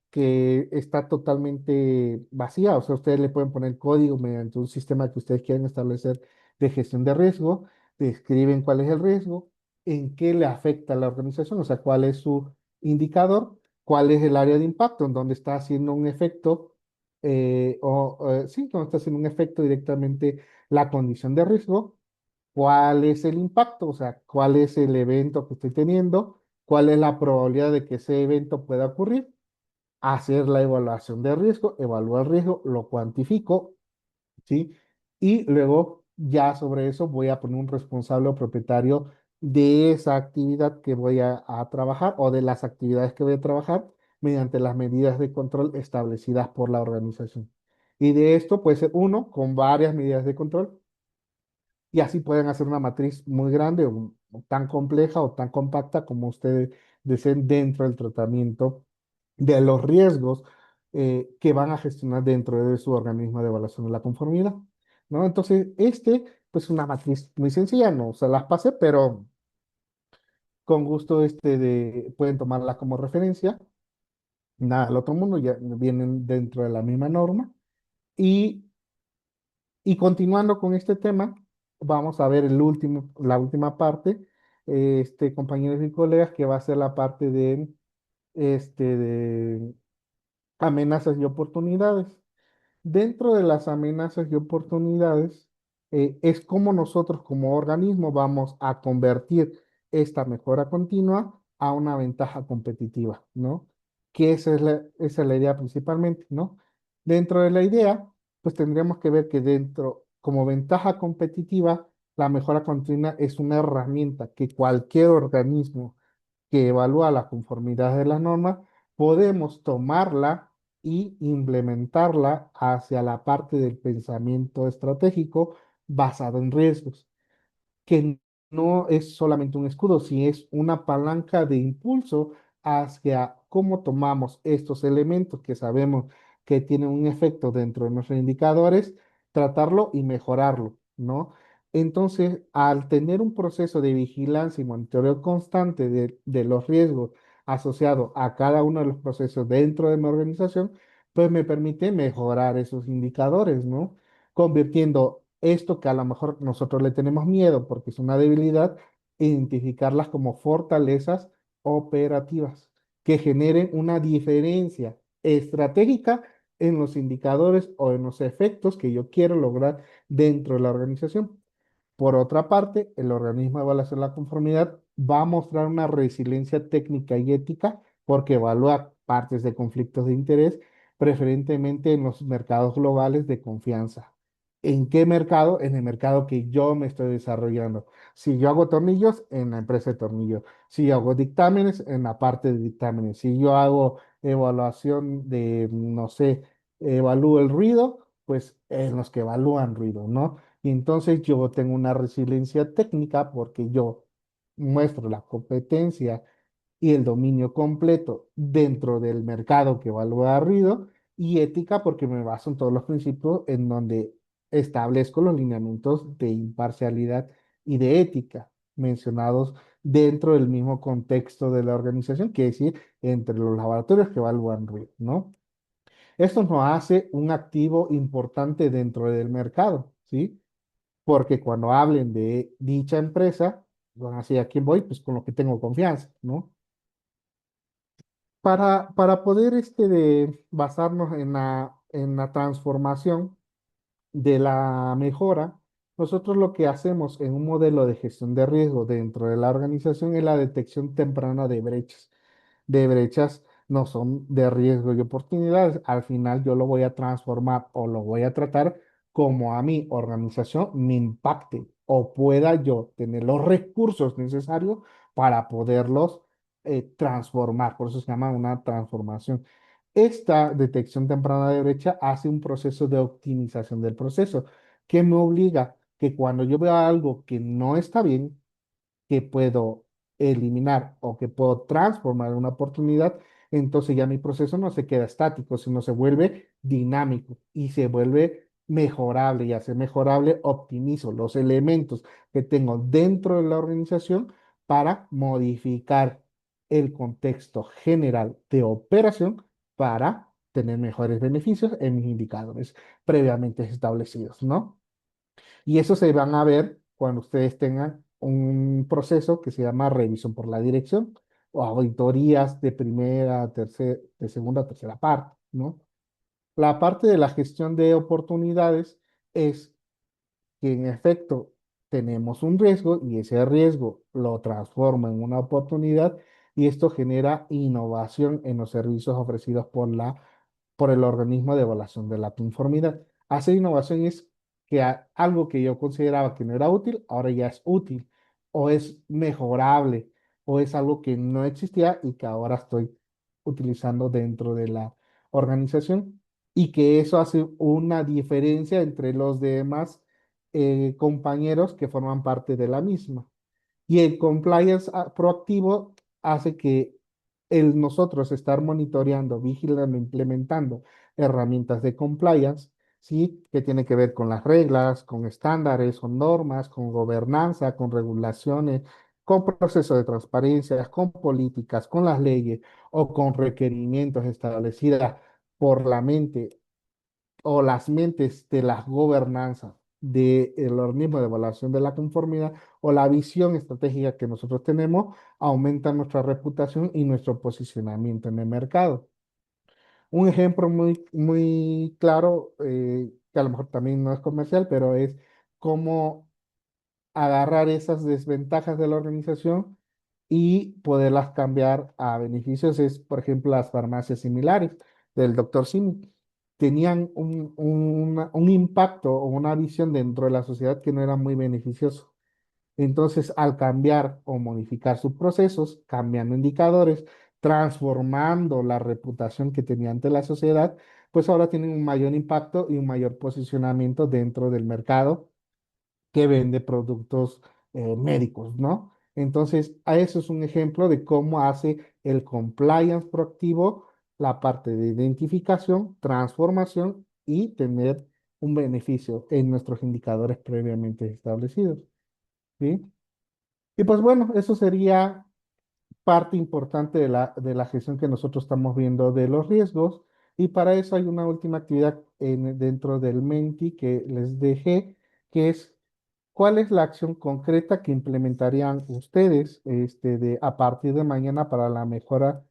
que está totalmente vacía. O sea, ustedes le pueden poner código mediante un sistema que ustedes quieren establecer de gestión de riesgo, describen cuál es el riesgo, en qué le afecta a la organización, o sea, cuál es su indicador, cuál es el área de impacto, en donde está haciendo un efecto, sí, donde está haciendo un efecto directamente la condición de riesgo, cuál es el impacto, o sea, cuál es el evento que estoy teniendo, cuál es la probabilidad de que ese evento pueda ocurrir, hacer la evaluación de riesgo, evaluar el riesgo, lo cuantifico, ¿sí? Y luego ya sobre eso voy a poner un responsable o propietario de esa actividad que voy a trabajar o de las actividades que voy a trabajar mediante las medidas de control establecidas por la organización. Y de esto puede ser uno con varias medidas de control y así pueden hacer una matriz muy grande o tan compleja o tan compacta como ustedes deseen dentro del tratamiento de los riesgos que van a gestionar dentro de su organismo de evaluación de la conformidad, ¿no? Entonces, pues una matriz muy sencilla, no se las pasé, pero con gusto pueden tomarla como referencia. Nada, el otro mundo ya vienen dentro de la misma norma. Y Y continuando con este tema, vamos a ver la última parte, compañeros y colegas, que va a ser la parte de amenazas y oportunidades. Dentro de las amenazas y oportunidades, es como nosotros como organismo vamos a convertir esta mejora continua a una ventaja competitiva, ¿no? Que esa es la idea principalmente, ¿no? Dentro de la idea, pues tendríamos que ver que como ventaja competitiva, la mejora continua es una herramienta que cualquier organismo que evalúa la conformidad de las normas, podemos tomarla y implementarla hacia la parte del pensamiento estratégico basado en riesgos, que no es solamente un escudo, sino es una palanca de impulso hacia cómo tomamos estos elementos que sabemos que tienen un efecto dentro de nuestros indicadores, tratarlo y mejorarlo, ¿no? Entonces, al tener un proceso de vigilancia y monitoreo constante de los riesgos asociados a cada uno de los procesos dentro de mi organización, pues me permite mejorar esos indicadores, ¿no? Convirtiendo esto que a lo mejor nosotros le tenemos miedo porque es una debilidad, identificarlas como fortalezas operativas que generen una diferencia estratégica en los indicadores o en los efectos que yo quiero lograr dentro de la organización. Por otra parte, el organismo de evaluación de la conformidad va a mostrar una resiliencia técnica y ética porque evalúa partes de conflictos de interés, preferentemente en los mercados globales de confianza. ¿En qué mercado? En el mercado que yo me estoy desarrollando. Si yo hago tornillos, en la empresa de tornillos. Si yo hago dictámenes, en la parte de dictámenes. Si yo hago evaluación de, no sé, evalúo el ruido, pues en los que evalúan ruido, ¿no? Y entonces yo tengo una resiliencia técnica porque yo muestro la competencia y el dominio completo dentro del mercado que evalúa ruido, y ética porque me baso en todos los principios en donde establezco los lineamientos de imparcialidad y de ética mencionados dentro del mismo contexto de la organización, que es decir, entre los laboratorios que evalúan ruido, ¿no? Esto nos hace un activo importante dentro del mercado, ¿sí? Porque cuando hablen de dicha empresa, van a decir a quién voy, pues con lo que tengo confianza, ¿no? Para poder basarnos en la transformación de la mejora, nosotros lo que hacemos en un modelo de gestión de riesgo dentro de la organización es la detección temprana de brechas no son de riesgo y oportunidades. Al final yo lo voy a transformar o lo voy a tratar como a mi organización me impacte o pueda yo tener los recursos necesarios para poderlos transformar. Por eso se llama una transformación. Esta detección temprana de brecha hace un proceso de optimización del proceso que me obliga que cuando yo veo algo que no está bien, que puedo eliminar o que puedo transformar en una oportunidad, entonces ya mi proceso no se queda estático, sino se vuelve dinámico y se vuelve mejorable. Y hacer mejorable, optimizo los elementos que tengo dentro de la organización para modificar el contexto general de operación para tener mejores beneficios en mis indicadores previamente establecidos, ¿no? Y eso se van a ver cuando ustedes tengan un proceso que se llama revisión por la dirección o auditorías de primera, tercera, de segunda, tercera parte, ¿no? La parte de la gestión de oportunidades es que en efecto tenemos un riesgo y ese riesgo lo transforma en una oportunidad, y esto genera innovación en los servicios ofrecidos por el organismo de evaluación de la conformidad. Hacer innovación es que algo que yo consideraba que no era útil, ahora ya es útil o es mejorable o es algo que no existía y que ahora estoy utilizando dentro de la organización, y que eso hace una diferencia entre los demás compañeros que forman parte de la misma. Y el compliance proactivo hace que nosotros estar monitoreando, vigilando, implementando herramientas de compliance, ¿sí? Que tiene que ver con las reglas, con estándares, con normas, con gobernanza, con regulaciones, con procesos de transparencia, con políticas, con las leyes o con requerimientos establecidas por la mente o las mentes de las gobernanzas del organismo de evaluación de la conformidad o la visión estratégica que nosotros tenemos, aumenta nuestra reputación y nuestro posicionamiento en el mercado. Un ejemplo muy claro, que a lo mejor también no es comercial, pero es cómo agarrar esas desventajas de la organización y poderlas cambiar a beneficios. Es, por ejemplo, las farmacias similares del doctor Simi. Tenían un impacto o una visión dentro de la sociedad que no era muy beneficioso. Entonces, al cambiar o modificar sus procesos, cambiando indicadores, transformando la reputación que tenía ante la sociedad, pues ahora tienen un mayor impacto y un mayor posicionamiento dentro del mercado que vende productos médicos, ¿no? Entonces, a eso es un ejemplo de cómo hace el compliance proactivo la parte de identificación, transformación y tener un beneficio en nuestros indicadores previamente establecidos, ¿sí? Y pues bueno, eso sería parte importante de la gestión que nosotros estamos viendo de los riesgos. Y para eso hay una última actividad dentro del Menti que les dejé, que es cuál es la acción concreta que implementarían ustedes a partir de mañana para la mejora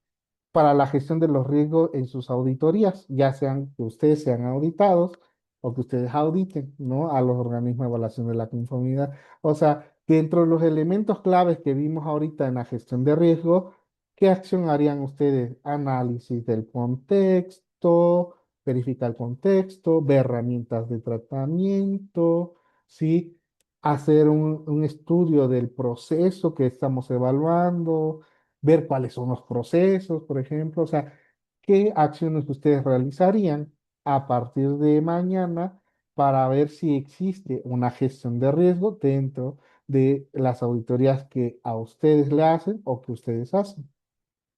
para la gestión de los riesgos en sus auditorías, ya sean que ustedes sean auditados o que ustedes auditen, ¿no? A los organismos de evaluación de la conformidad. O sea, dentro de los elementos claves que vimos ahorita en la gestión de riesgo, ¿qué acción harían ustedes? Análisis del contexto, verificar el contexto, ver herramientas de tratamiento, ¿sí? Hacer un estudio del proceso que estamos evaluando, ver cuáles son los procesos, por ejemplo, o sea, qué acciones ustedes realizarían a partir de mañana para ver si existe una gestión de riesgo dentro de las auditorías que a ustedes le hacen o que ustedes hacen,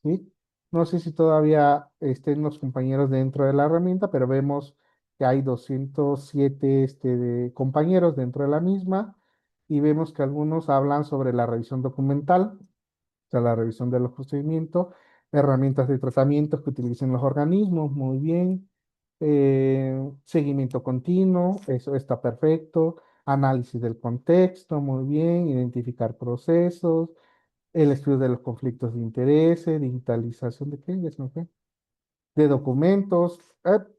¿sí? No sé si todavía estén los compañeros dentro de la herramienta, pero vemos que hay 207 compañeros dentro de la misma y vemos que algunos hablan sobre la revisión documental, o sea, la revisión de los procedimientos, herramientas de tratamiento que utilicen los organismos, muy bien. Seguimiento continuo, eso está perfecto. Análisis del contexto, muy bien. Identificar procesos, el estudio de los conflictos de interés, digitalización de qué, ya se me fue. De documentos,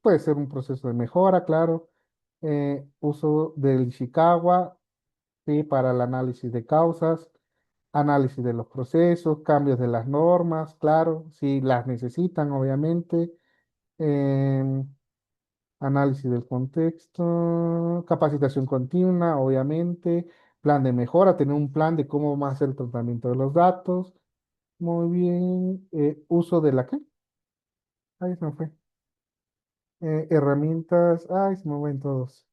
puede ser un proceso de mejora, claro. Uso del Ishikawa, sí, para el análisis de causas, análisis de los procesos, cambios de las normas, claro, si las necesitan, obviamente, em, análisis del contexto, capacitación continua, obviamente, plan de mejora, tener un plan de cómo va a ser el tratamiento de los datos, muy bien, uso de la qué, ahí se me fue, herramientas, ay, se me ven todos.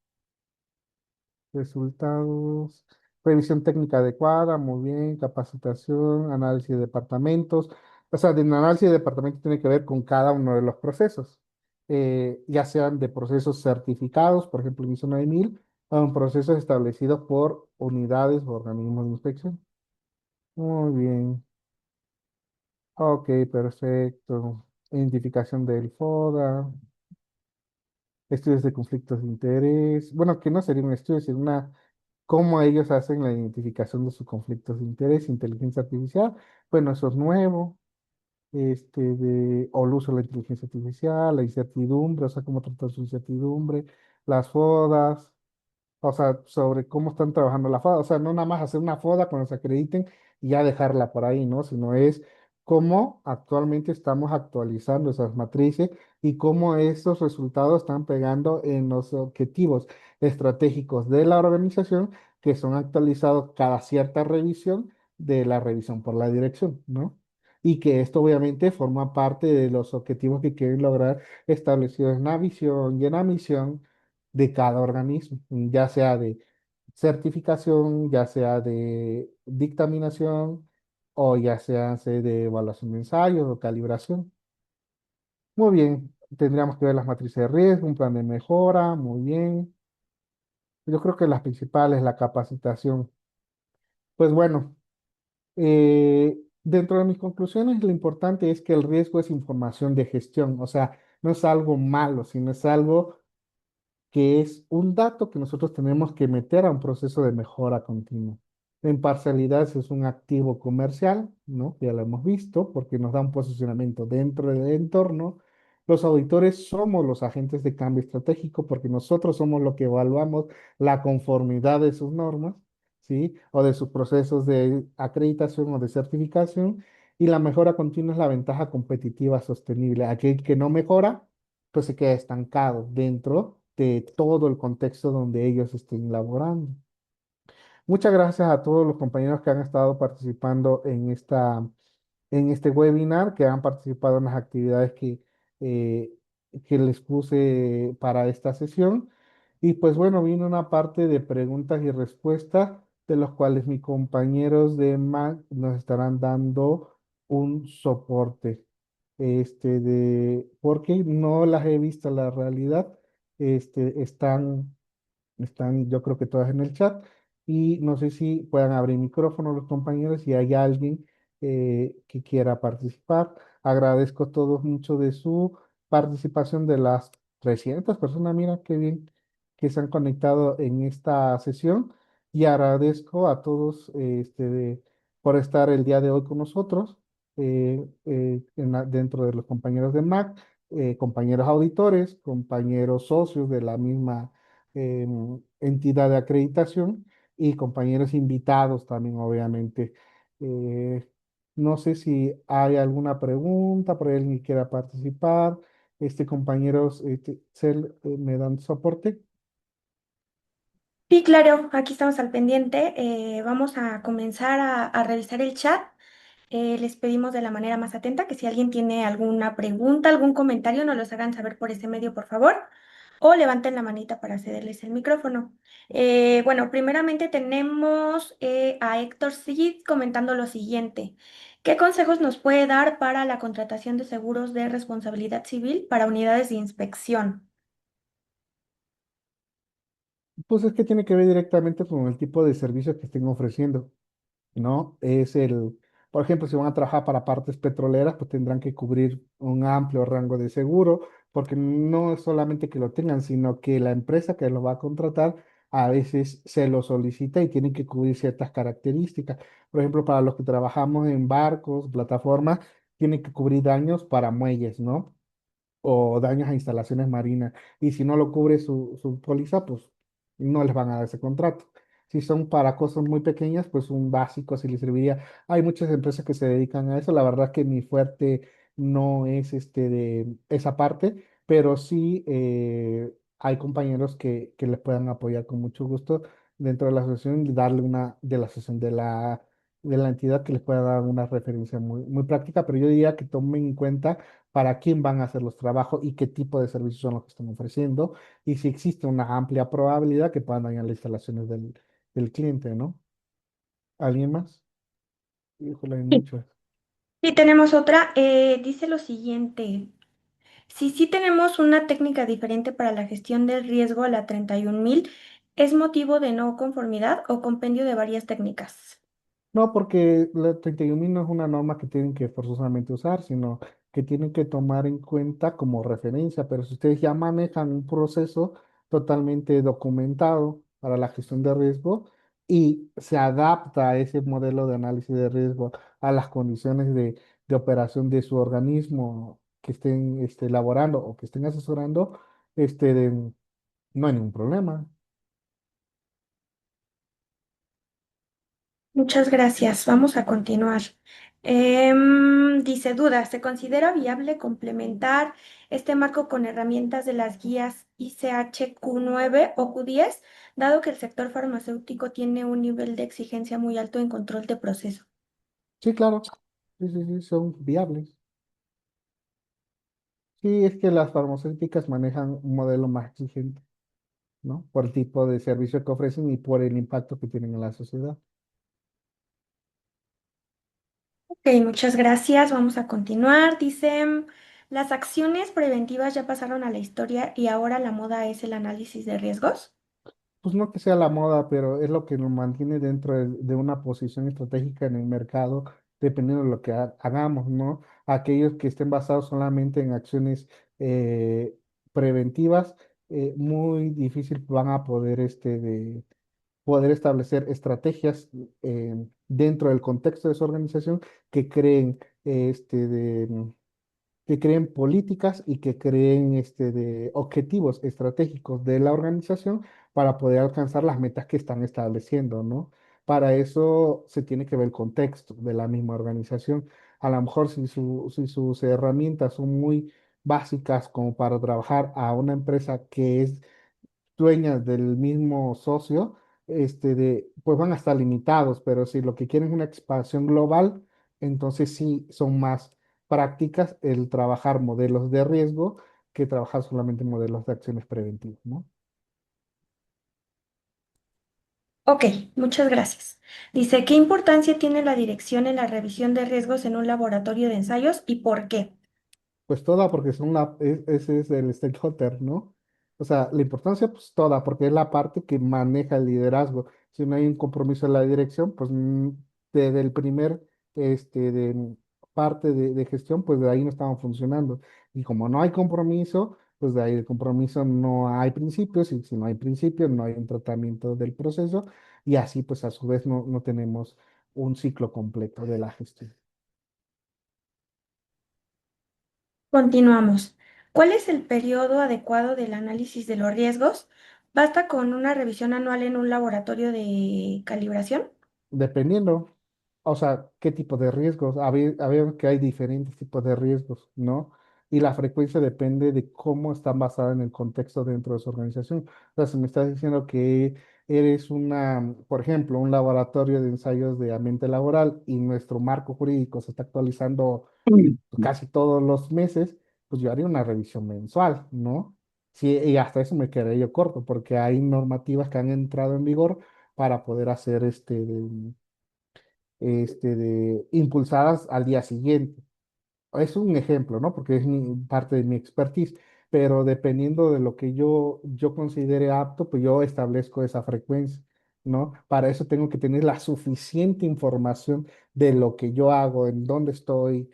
Resultados, revisión técnica adecuada, muy bien, capacitación, análisis de departamentos. O sea, de un análisis de departamento tiene que ver con cada uno de los procesos, ya sean de procesos certificados, por ejemplo, ISO 9000, o en procesos establecidos por unidades o organismos de inspección. Muy bien, ok, perfecto. Identificación del FODA, estudios de conflictos de interés. Bueno, que no sería un estudio, sino una cómo ellos hacen la identificación de sus conflictos de interés, inteligencia artificial. Bueno, eso es nuevo, o el uso de la inteligencia artificial, la incertidumbre, o sea, cómo tratar su incertidumbre, las FODAS, o sea, sobre cómo están trabajando la FODA. O sea, no nada más hacer una FODA cuando se acrediten y ya dejarla por ahí, ¿no? Sino es cómo actualmente estamos actualizando esas matrices y cómo esos resultados están pegando en los objetivos estratégicos de la organización que son actualizados cada cierta revisión de la revisión por la dirección, ¿no? Y que esto obviamente forma parte de los objetivos que quieren lograr establecidos en la visión y en la misión de cada organismo, ya sea de certificación, ya sea de dictaminación o ya sea de evaluación de ensayos o calibración. Muy bien, tendríamos que ver las matrices de riesgo, un plan de mejora, muy bien. Yo creo que las principales, la capacitación. Pues bueno, dentro de mis conclusiones, lo importante es que el riesgo es información de gestión, o sea, no es algo malo, sino es algo que es un dato que nosotros tenemos que meter a un proceso de mejora continua. La imparcialidad es un activo comercial, ¿no? Ya lo hemos visto, porque nos da un posicionamiento dentro del entorno. Los auditores somos los agentes de cambio estratégico porque nosotros somos los que evaluamos la conformidad de sus normas, ¿sí? O de sus procesos de acreditación o de certificación. Y la mejora continua es la ventaja competitiva sostenible. Aquel que no mejora, pues se queda estancado dentro de todo el contexto donde ellos estén laborando. Muchas gracias a todos los compañeros que han estado participando en este webinar, que han participado en las actividades eh, que les puse para esta sesión. Y pues bueno, viene una parte de preguntas y respuestas, de los cuales mis compañeros de MAC nos estarán dando un soporte. Porque no las he visto la realidad, están yo creo que todas en el chat y no sé si puedan abrir micrófono los compañeros si hay alguien que quiera participar. Agradezco a todos mucho de su participación de las 300 personas, mira qué bien que se han conectado en esta sesión y agradezco a todos por estar el día de hoy con nosotros dentro de los compañeros de MAC, compañeros auditores, compañeros socios de la misma entidad de acreditación y compañeros invitados también, obviamente. Eh, no sé si hay alguna pregunta, por ahí alguien que quiera participar. Compañeros, ¿me dan soporte? Sí, claro, aquí estamos al pendiente. Vamos a comenzar a revisar el chat. Les pedimos de la manera más atenta que si alguien tiene alguna pregunta, algún comentario, nos los hagan saber por ese medio, por favor, o levanten la manita para cederles el micrófono. Bueno, primeramente tenemos a Héctor Cid comentando lo siguiente. ¿Qué consejos nos puede dar para la contratación de seguros de responsabilidad civil para unidades de inspección? Pues es que tiene que ver directamente con el tipo de servicio que estén ofreciendo. ¿No? Por ejemplo, si van a trabajar para partes petroleras, pues tendrán que cubrir un amplio rango de seguro, porque no es solamente que lo tengan, sino que la empresa que lo va a contratar a veces se lo solicita y tienen que cubrir ciertas características. Por ejemplo, para los que trabajamos en barcos, plataformas, tienen que cubrir daños para muelles, ¿no? O daños a instalaciones marinas. Y si no lo cubre su póliza, pues no les van a dar ese contrato. Si son para cosas muy pequeñas, pues un básico sí les serviría. Hay muchas empresas que se dedican a eso. La verdad que mi fuerte no es de esa parte, pero sí hay compañeros que les puedan apoyar con mucho gusto dentro de la asociación y darle una de la asociación de la entidad que les pueda dar una referencia muy, muy práctica, pero yo diría que tomen en cuenta para quién van a hacer los trabajos y qué tipo de servicios son los que están ofreciendo y si existe una amplia probabilidad que puedan dañar las instalaciones del cliente, ¿no? ¿Alguien más? Híjole, hay muchos. Sí, tenemos otra. Dice lo siguiente. Si sí tenemos una técnica diferente para la gestión del riesgo a la 31.000, ¿es motivo de no conformidad o compendio de varias técnicas? No, porque la 31.000 no es una norma que tienen que forzosamente usar, sino que tienen que tomar en cuenta como referencia. Pero si ustedes ya manejan un proceso totalmente documentado para la gestión de riesgo y se adapta a ese modelo de análisis de riesgo a las condiciones de operación de su organismo que estén elaborando o que estén asesorando, no hay ningún problema. Muchas gracias. Vamos a continuar. Dice duda, ¿se considera viable complementar este marco con herramientas de las guías ICH Q9 o Q10, dado que el sector farmacéutico tiene un nivel de exigencia muy alto en control de proceso? Sí, claro. Sí, sí, sí, son viables. Sí, es que las farmacéuticas manejan un modelo más exigente, ¿no? Por el tipo de servicio que ofrecen y por el impacto que tienen en la sociedad. Ok, muchas gracias. Vamos a continuar. Dice, las acciones preventivas ya pasaron a la historia y ahora la moda es el análisis de riesgos. Pues no que sea la moda, pero es lo que nos mantiene dentro de una posición estratégica en el mercado, dependiendo de lo que hagamos, ¿no? Aquellos que estén basados solamente en acciones eh, preventivas, muy difícil van a poder poder establecer estrategias dentro del contexto de su organización que creen que creen políticas y que creen de objetivos estratégicos de la organización para poder alcanzar las metas que están estableciendo, ¿no? Para eso se tiene que ver el contexto de la misma organización. A lo mejor si sus herramientas son muy básicas como para trabajar a una empresa que es dueña del mismo socio, pues van a estar limitados, pero si lo que quieren es una expansión global, entonces sí son más prácticas el trabajar modelos de riesgo que trabajar solamente modelos de acciones preventivas, ¿no? Ok, muchas gracias. Dice, ¿qué importancia tiene la dirección en la revisión de riesgos en un laboratorio de ensayos y por qué? Pues toda, porque ese es el stakeholder, ¿no? O sea, la importancia, pues toda, porque es la parte que maneja el liderazgo. Si no hay un compromiso en la dirección, pues desde el primer, de parte de gestión, pues de ahí no estaban funcionando. Y como no hay compromiso, pues de ahí el compromiso no hay principios, y si no hay principios, no hay un tratamiento del proceso, y así, pues a su vez no tenemos un ciclo completo de la gestión. Continuamos. ¿Cuál es el periodo adecuado del análisis de los riesgos? ¿Basta con una revisión anual en un laboratorio de calibración? Dependiendo, o sea, qué tipo de riesgos. Había que hay diferentes tipos de riesgos, ¿no? Y la frecuencia depende de cómo están basadas en el contexto dentro de su organización. O sea, si me estás diciendo que eres por ejemplo, un laboratorio de ensayos de ambiente laboral y nuestro marco jurídico se está actualizando casi todos los meses, pues yo haría una revisión mensual, ¿no? Sí, y hasta eso me quedé yo corto, porque hay normativas que han entrado en vigor para poder hacer impulsadas al día siguiente. Es un ejemplo, ¿no? Porque es parte de mi expertise, pero dependiendo de lo que yo considere apto, pues yo establezco esa frecuencia, ¿no? Para eso tengo que tener la suficiente información de lo que yo hago, en dónde estoy,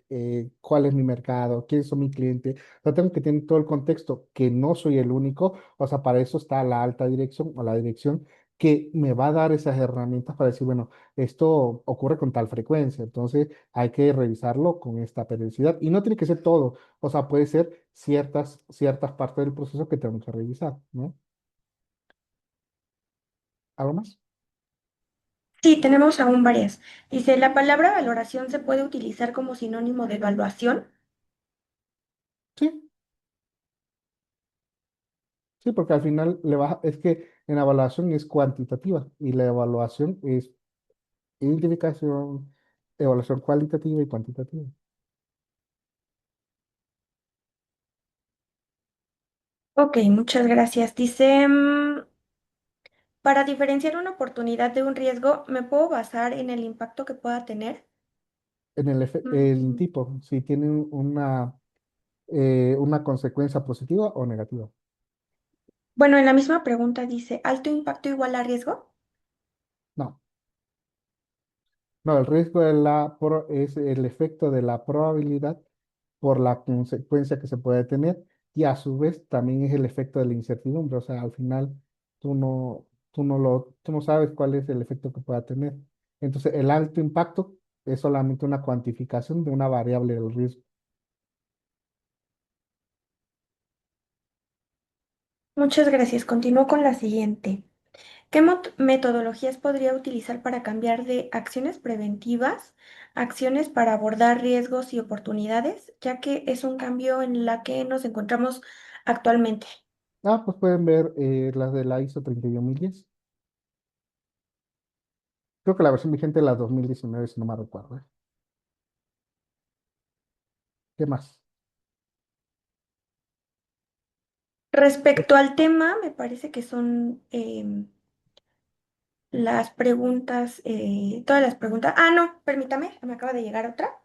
cuál es mi mercado, quiénes son mis clientes. O sea, tengo que tener todo el contexto, que no soy el único. O sea, para eso está la alta dirección o la dirección que me va a dar esas herramientas para decir, bueno, esto ocurre con tal frecuencia. Entonces, hay que revisarlo con esta periodicidad. Y no tiene que ser todo, o sea, puede ser ciertas partes del proceso que tenemos que revisar, ¿no? ¿Algo más? Sí, tenemos aún varias. Dice, ¿la palabra valoración se puede utilizar como sinónimo de evaluación? Sí, sí, porque al final es que en la evaluación es cuantitativa y la evaluación es identificación, evaluación cualitativa y cuantitativa. Ok, muchas gracias. Dice, para diferenciar una oportunidad de un riesgo, ¿me puedo basar en el impacto que pueda tener? El Mm, tipo, si tienen una consecuencia positiva o negativa. Bueno, en la misma pregunta dice, ¿alto impacto igual a riesgo? No, no, el riesgo es el efecto de la probabilidad por la consecuencia que se puede tener y a su vez también es el efecto de la incertidumbre. O sea, al final tú no sabes cuál es el efecto que pueda tener. Entonces, el alto impacto es solamente una cuantificación de una variable del riesgo. Muchas gracias. Continúo con la siguiente. ¿Qué metodologías podría utilizar para cambiar de acciones preventivas a acciones para abordar riesgos y oportunidades, ya que es un cambio en la que nos encontramos actualmente? Pues pueden ver las de la ISO 31010. Creo que la versión vigente es la 2019 si no me recuerdo. ¿Qué más? Respecto al tema, me parece que son las preguntas, todas las preguntas. Ah, no, permítame, me acaba de llegar otra.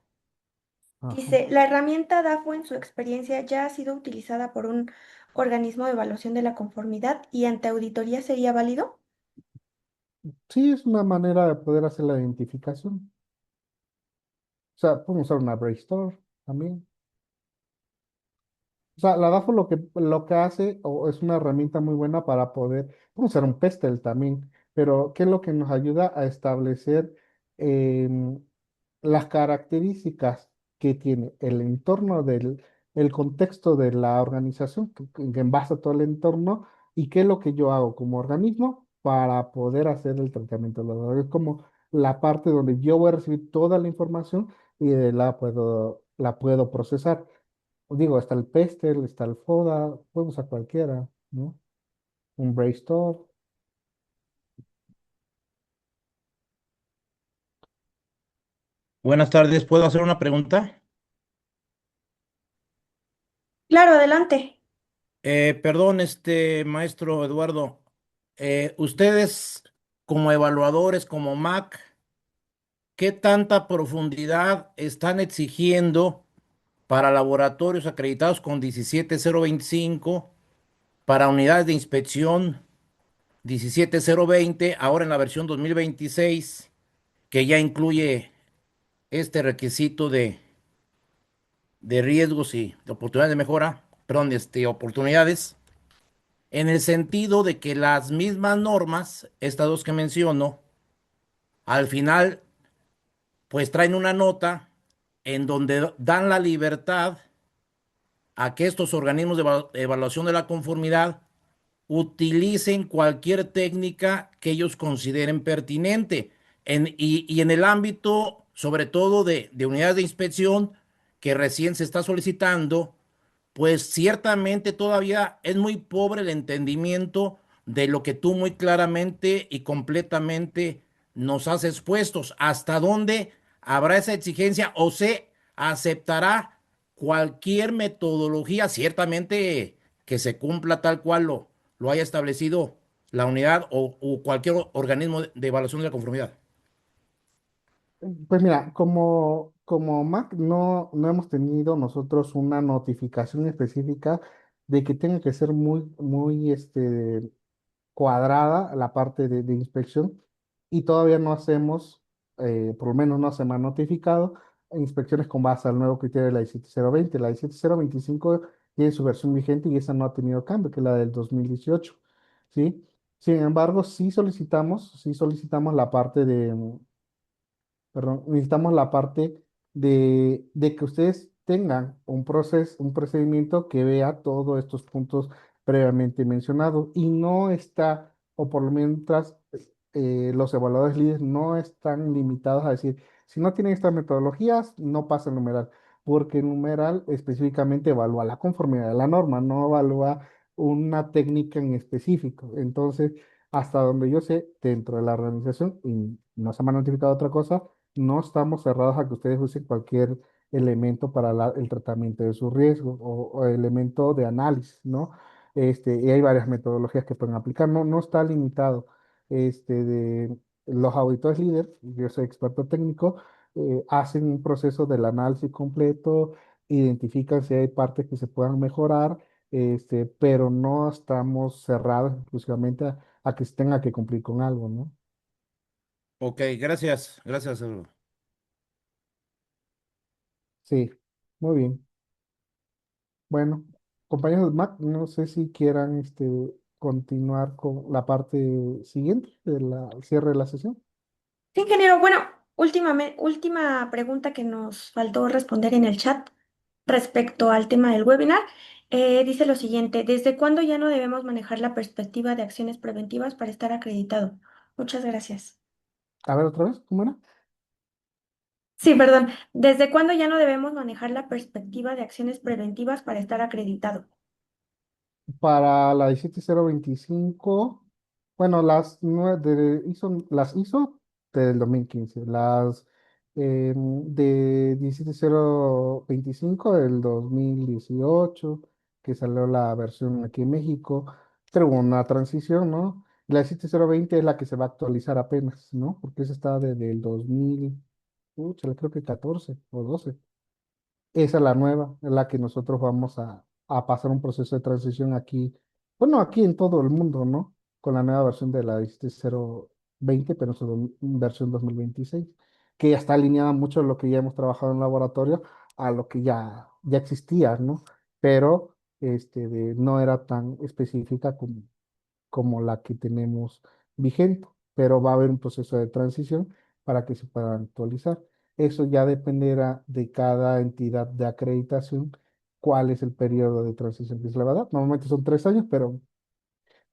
Ajá. Dice, ¿la herramienta DAFO en su experiencia ya ha sido utilizada por un organismo de evaluación de la conformidad y ante auditoría sería válido? Sí, es una manera de poder hacer la identificación. O sea, podemos usar una Brainstorm también. O sea, la DAFO lo que hace o es una herramienta muy buena para poder, podemos usar un pestel también, pero ¿qué es lo que nos ayuda a establecer em, las características que tiene el entorno el contexto de la organización, que en base a todo el entorno, y qué es lo que yo hago como organismo para poder hacer el tratamiento de los datos? Es como la parte donde yo voy a recibir toda la información y la puedo procesar. Digo, está el Pestel, está el FODA, podemos usar cualquiera, ¿no? Un Brainstorm. Buenas tardes, ¿puedo hacer una pregunta? Claro, adelante. Perdón, maestro Eduardo, ustedes como evaluadores, como MAC, ¿qué tanta profundidad están exigiendo para laboratorios acreditados con 17025, para unidades de inspección 17020, ahora en la versión 2026, que ya incluye este requisito de riesgos y de oportunidades de mejora, perdón, oportunidades? En el sentido de que las mismas normas, estas dos que menciono, al final, pues traen una nota en donde dan la libertad a que estos organismos de evaluación de la conformidad utilicen cualquier técnica que ellos consideren pertinente. Y en el ámbito, sobre todo de unidades de inspección que recién se está solicitando, pues ciertamente todavía es muy pobre el entendimiento de lo que tú muy claramente y completamente nos has expuestos. ¿Hasta dónde habrá esa exigencia o se aceptará cualquier metodología, ciertamente que se cumpla tal cual lo haya establecido la unidad o cualquier organismo de evaluación de la conformidad? Pues mira, como Mac no hemos tenido nosotros una notificación específica de que tenga que ser muy cuadrada la parte de inspección y todavía no hacemos, por lo menos no se me ha notificado, inspecciones con base al nuevo criterio de la 17020. La 17025 tiene su versión vigente y esa no ha tenido cambio, que es la del 2018, ¿sí? Sin embargo, sí solicitamos la parte de, perdón, necesitamos la parte de que ustedes tengan un procedimiento que vea todos estos puntos previamente mencionados y no está, o por lo menos los evaluadores líderes no están limitados a decir, si no tienen estas metodologías, no pasa el numeral, porque el numeral específicamente evalúa la conformidad de la norma, no evalúa una técnica en específico. Entonces, hasta donde yo sé, dentro de la organización, y no se me ha notificado otra cosa, no estamos cerrados a que ustedes usen cualquier elemento para el tratamiento de su riesgo o elemento de análisis, ¿no? Y hay varias metodologías que pueden aplicar, no está limitado. De los auditores líder, yo soy experto técnico, hacen un proceso del análisis completo, identifican si hay partes que se puedan mejorar, pero no estamos cerrados exclusivamente a que se tenga que cumplir con algo, ¿no? Ok, gracias, gracias. Sí, muy bien. Bueno, compañeros de Mac, no sé si quieran continuar con la parte siguiente del cierre de la sesión. Sí, ingeniero, bueno, última pregunta que nos faltó responder en el chat respecto al tema del webinar. Dice lo siguiente, ¿desde cuándo ya no debemos manejar la perspectiva de acciones preventivas para estar acreditado? Muchas gracias. A ver, otra vez, ¿cómo era? Sí, perdón, ¿desde cuándo ya no debemos manejar la perspectiva de acciones preventivas para estar acreditado? Para la 17025, bueno, las hizo del 2015, las de 17025 del 2018, que salió la versión aquí en México, pero hubo una transición, ¿no? La 17020 es la que se va a actualizar apenas, ¿no? Porque esa está desde el 2000, creo que 14 o 12. Esa es la nueva, es la que nosotros vamos a pasar un proceso de transición aquí, bueno, aquí en todo el mundo, ¿no? Con la nueva versión de la 020, pero en su versión 2026, que ya está alineada mucho a lo que ya hemos trabajado en laboratorio, a lo que ya existía, ¿no? Pero no era tan específica como la que tenemos vigente, pero va a haber un proceso de transición para que se puedan actualizar. Eso ya dependerá de cada entidad de acreditación, cuál es el periodo de transición que se le va a dar. Normalmente son 3 años, pero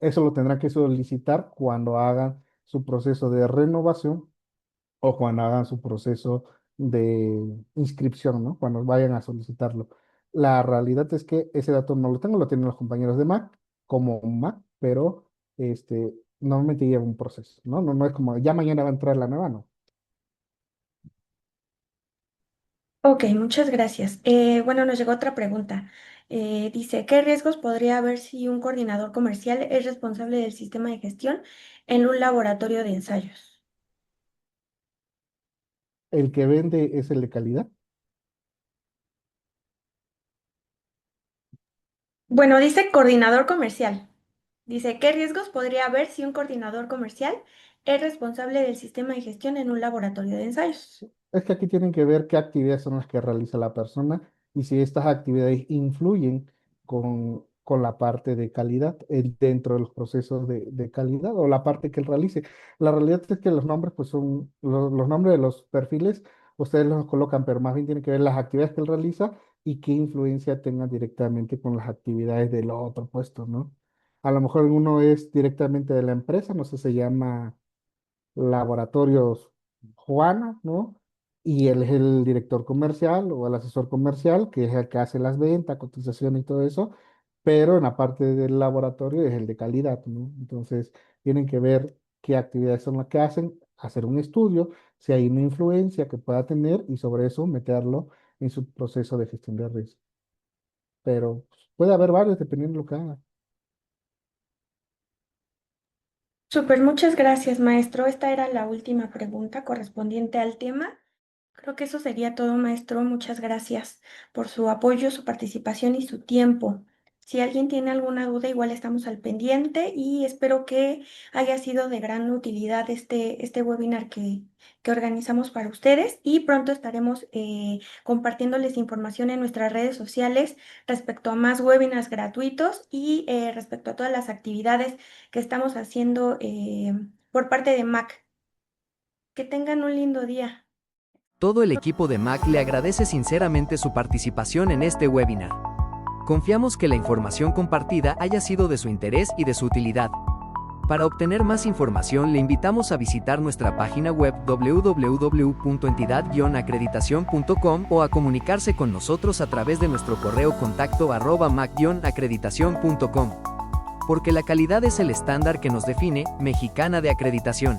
eso lo tendrán que solicitar cuando hagan su proceso de renovación o cuando hagan su proceso de inscripción, ¿no? Cuando vayan a solicitarlo. La realidad es que ese dato no lo tengo, lo tienen los compañeros de Mac como Mac, pero normalmente lleva un proceso, ¿no? No es como ya mañana va a entrar la nueva, no. Ok, muchas gracias. Bueno, nos llegó otra pregunta. Dice, ¿qué riesgos podría haber si un coordinador comercial es responsable del sistema de gestión en un laboratorio de ensayos? El que vende es el de calidad. Bueno, dice coordinador comercial. Dice, ¿qué riesgos podría haber si un coordinador comercial es responsable del sistema de gestión en un laboratorio de ensayos? Es que aquí tienen que ver qué actividades son las que realiza la persona y si estas actividades influyen con la parte de calidad dentro de los procesos de calidad o la parte que él realice. La realidad es que los nombres, pues son los nombres de los perfiles, ustedes los colocan, pero más bien tienen que ver las actividades que él realiza y qué influencia tengan directamente con las actividades del otro puesto, ¿no? A lo mejor uno es directamente de la empresa, no sé, se llama Laboratorios Juana, ¿no? Y él es el director comercial o el asesor comercial, que es el que hace las ventas, cotización y todo eso, pero en la parte del laboratorio es el de calidad, ¿no? Entonces, tienen que ver qué actividades son las que hacen, hacer un estudio, si hay una influencia que pueda tener y sobre eso meterlo en su proceso de gestión de riesgo. Pero pues, puede haber varios dependiendo de lo que haga. Súper, muchas gracias, maestro. Esta era la última pregunta correspondiente al tema. Creo que eso sería todo, maestro. Muchas gracias por su apoyo, su participación y su tiempo. Si alguien tiene alguna duda, igual estamos al pendiente y espero que haya sido de gran utilidad este webinar que organizamos para ustedes y pronto estaremos compartiéndoles información en nuestras redes sociales respecto a más webinars gratuitos y respecto a todas las actividades que estamos haciendo por parte de MAC. Que tengan un lindo día. Todo el equipo de Mac le agradece sinceramente su participación en este webinar. Confiamos que la información compartida haya sido de su interés y de su utilidad. Para obtener más información le invitamos a visitar nuestra página web www.entidad-acreditación.com o a comunicarse con nosotros a través de nuestro correo contacto @mac-acreditación.com. Porque la calidad es el estándar que nos define, Mexicana de Acreditación.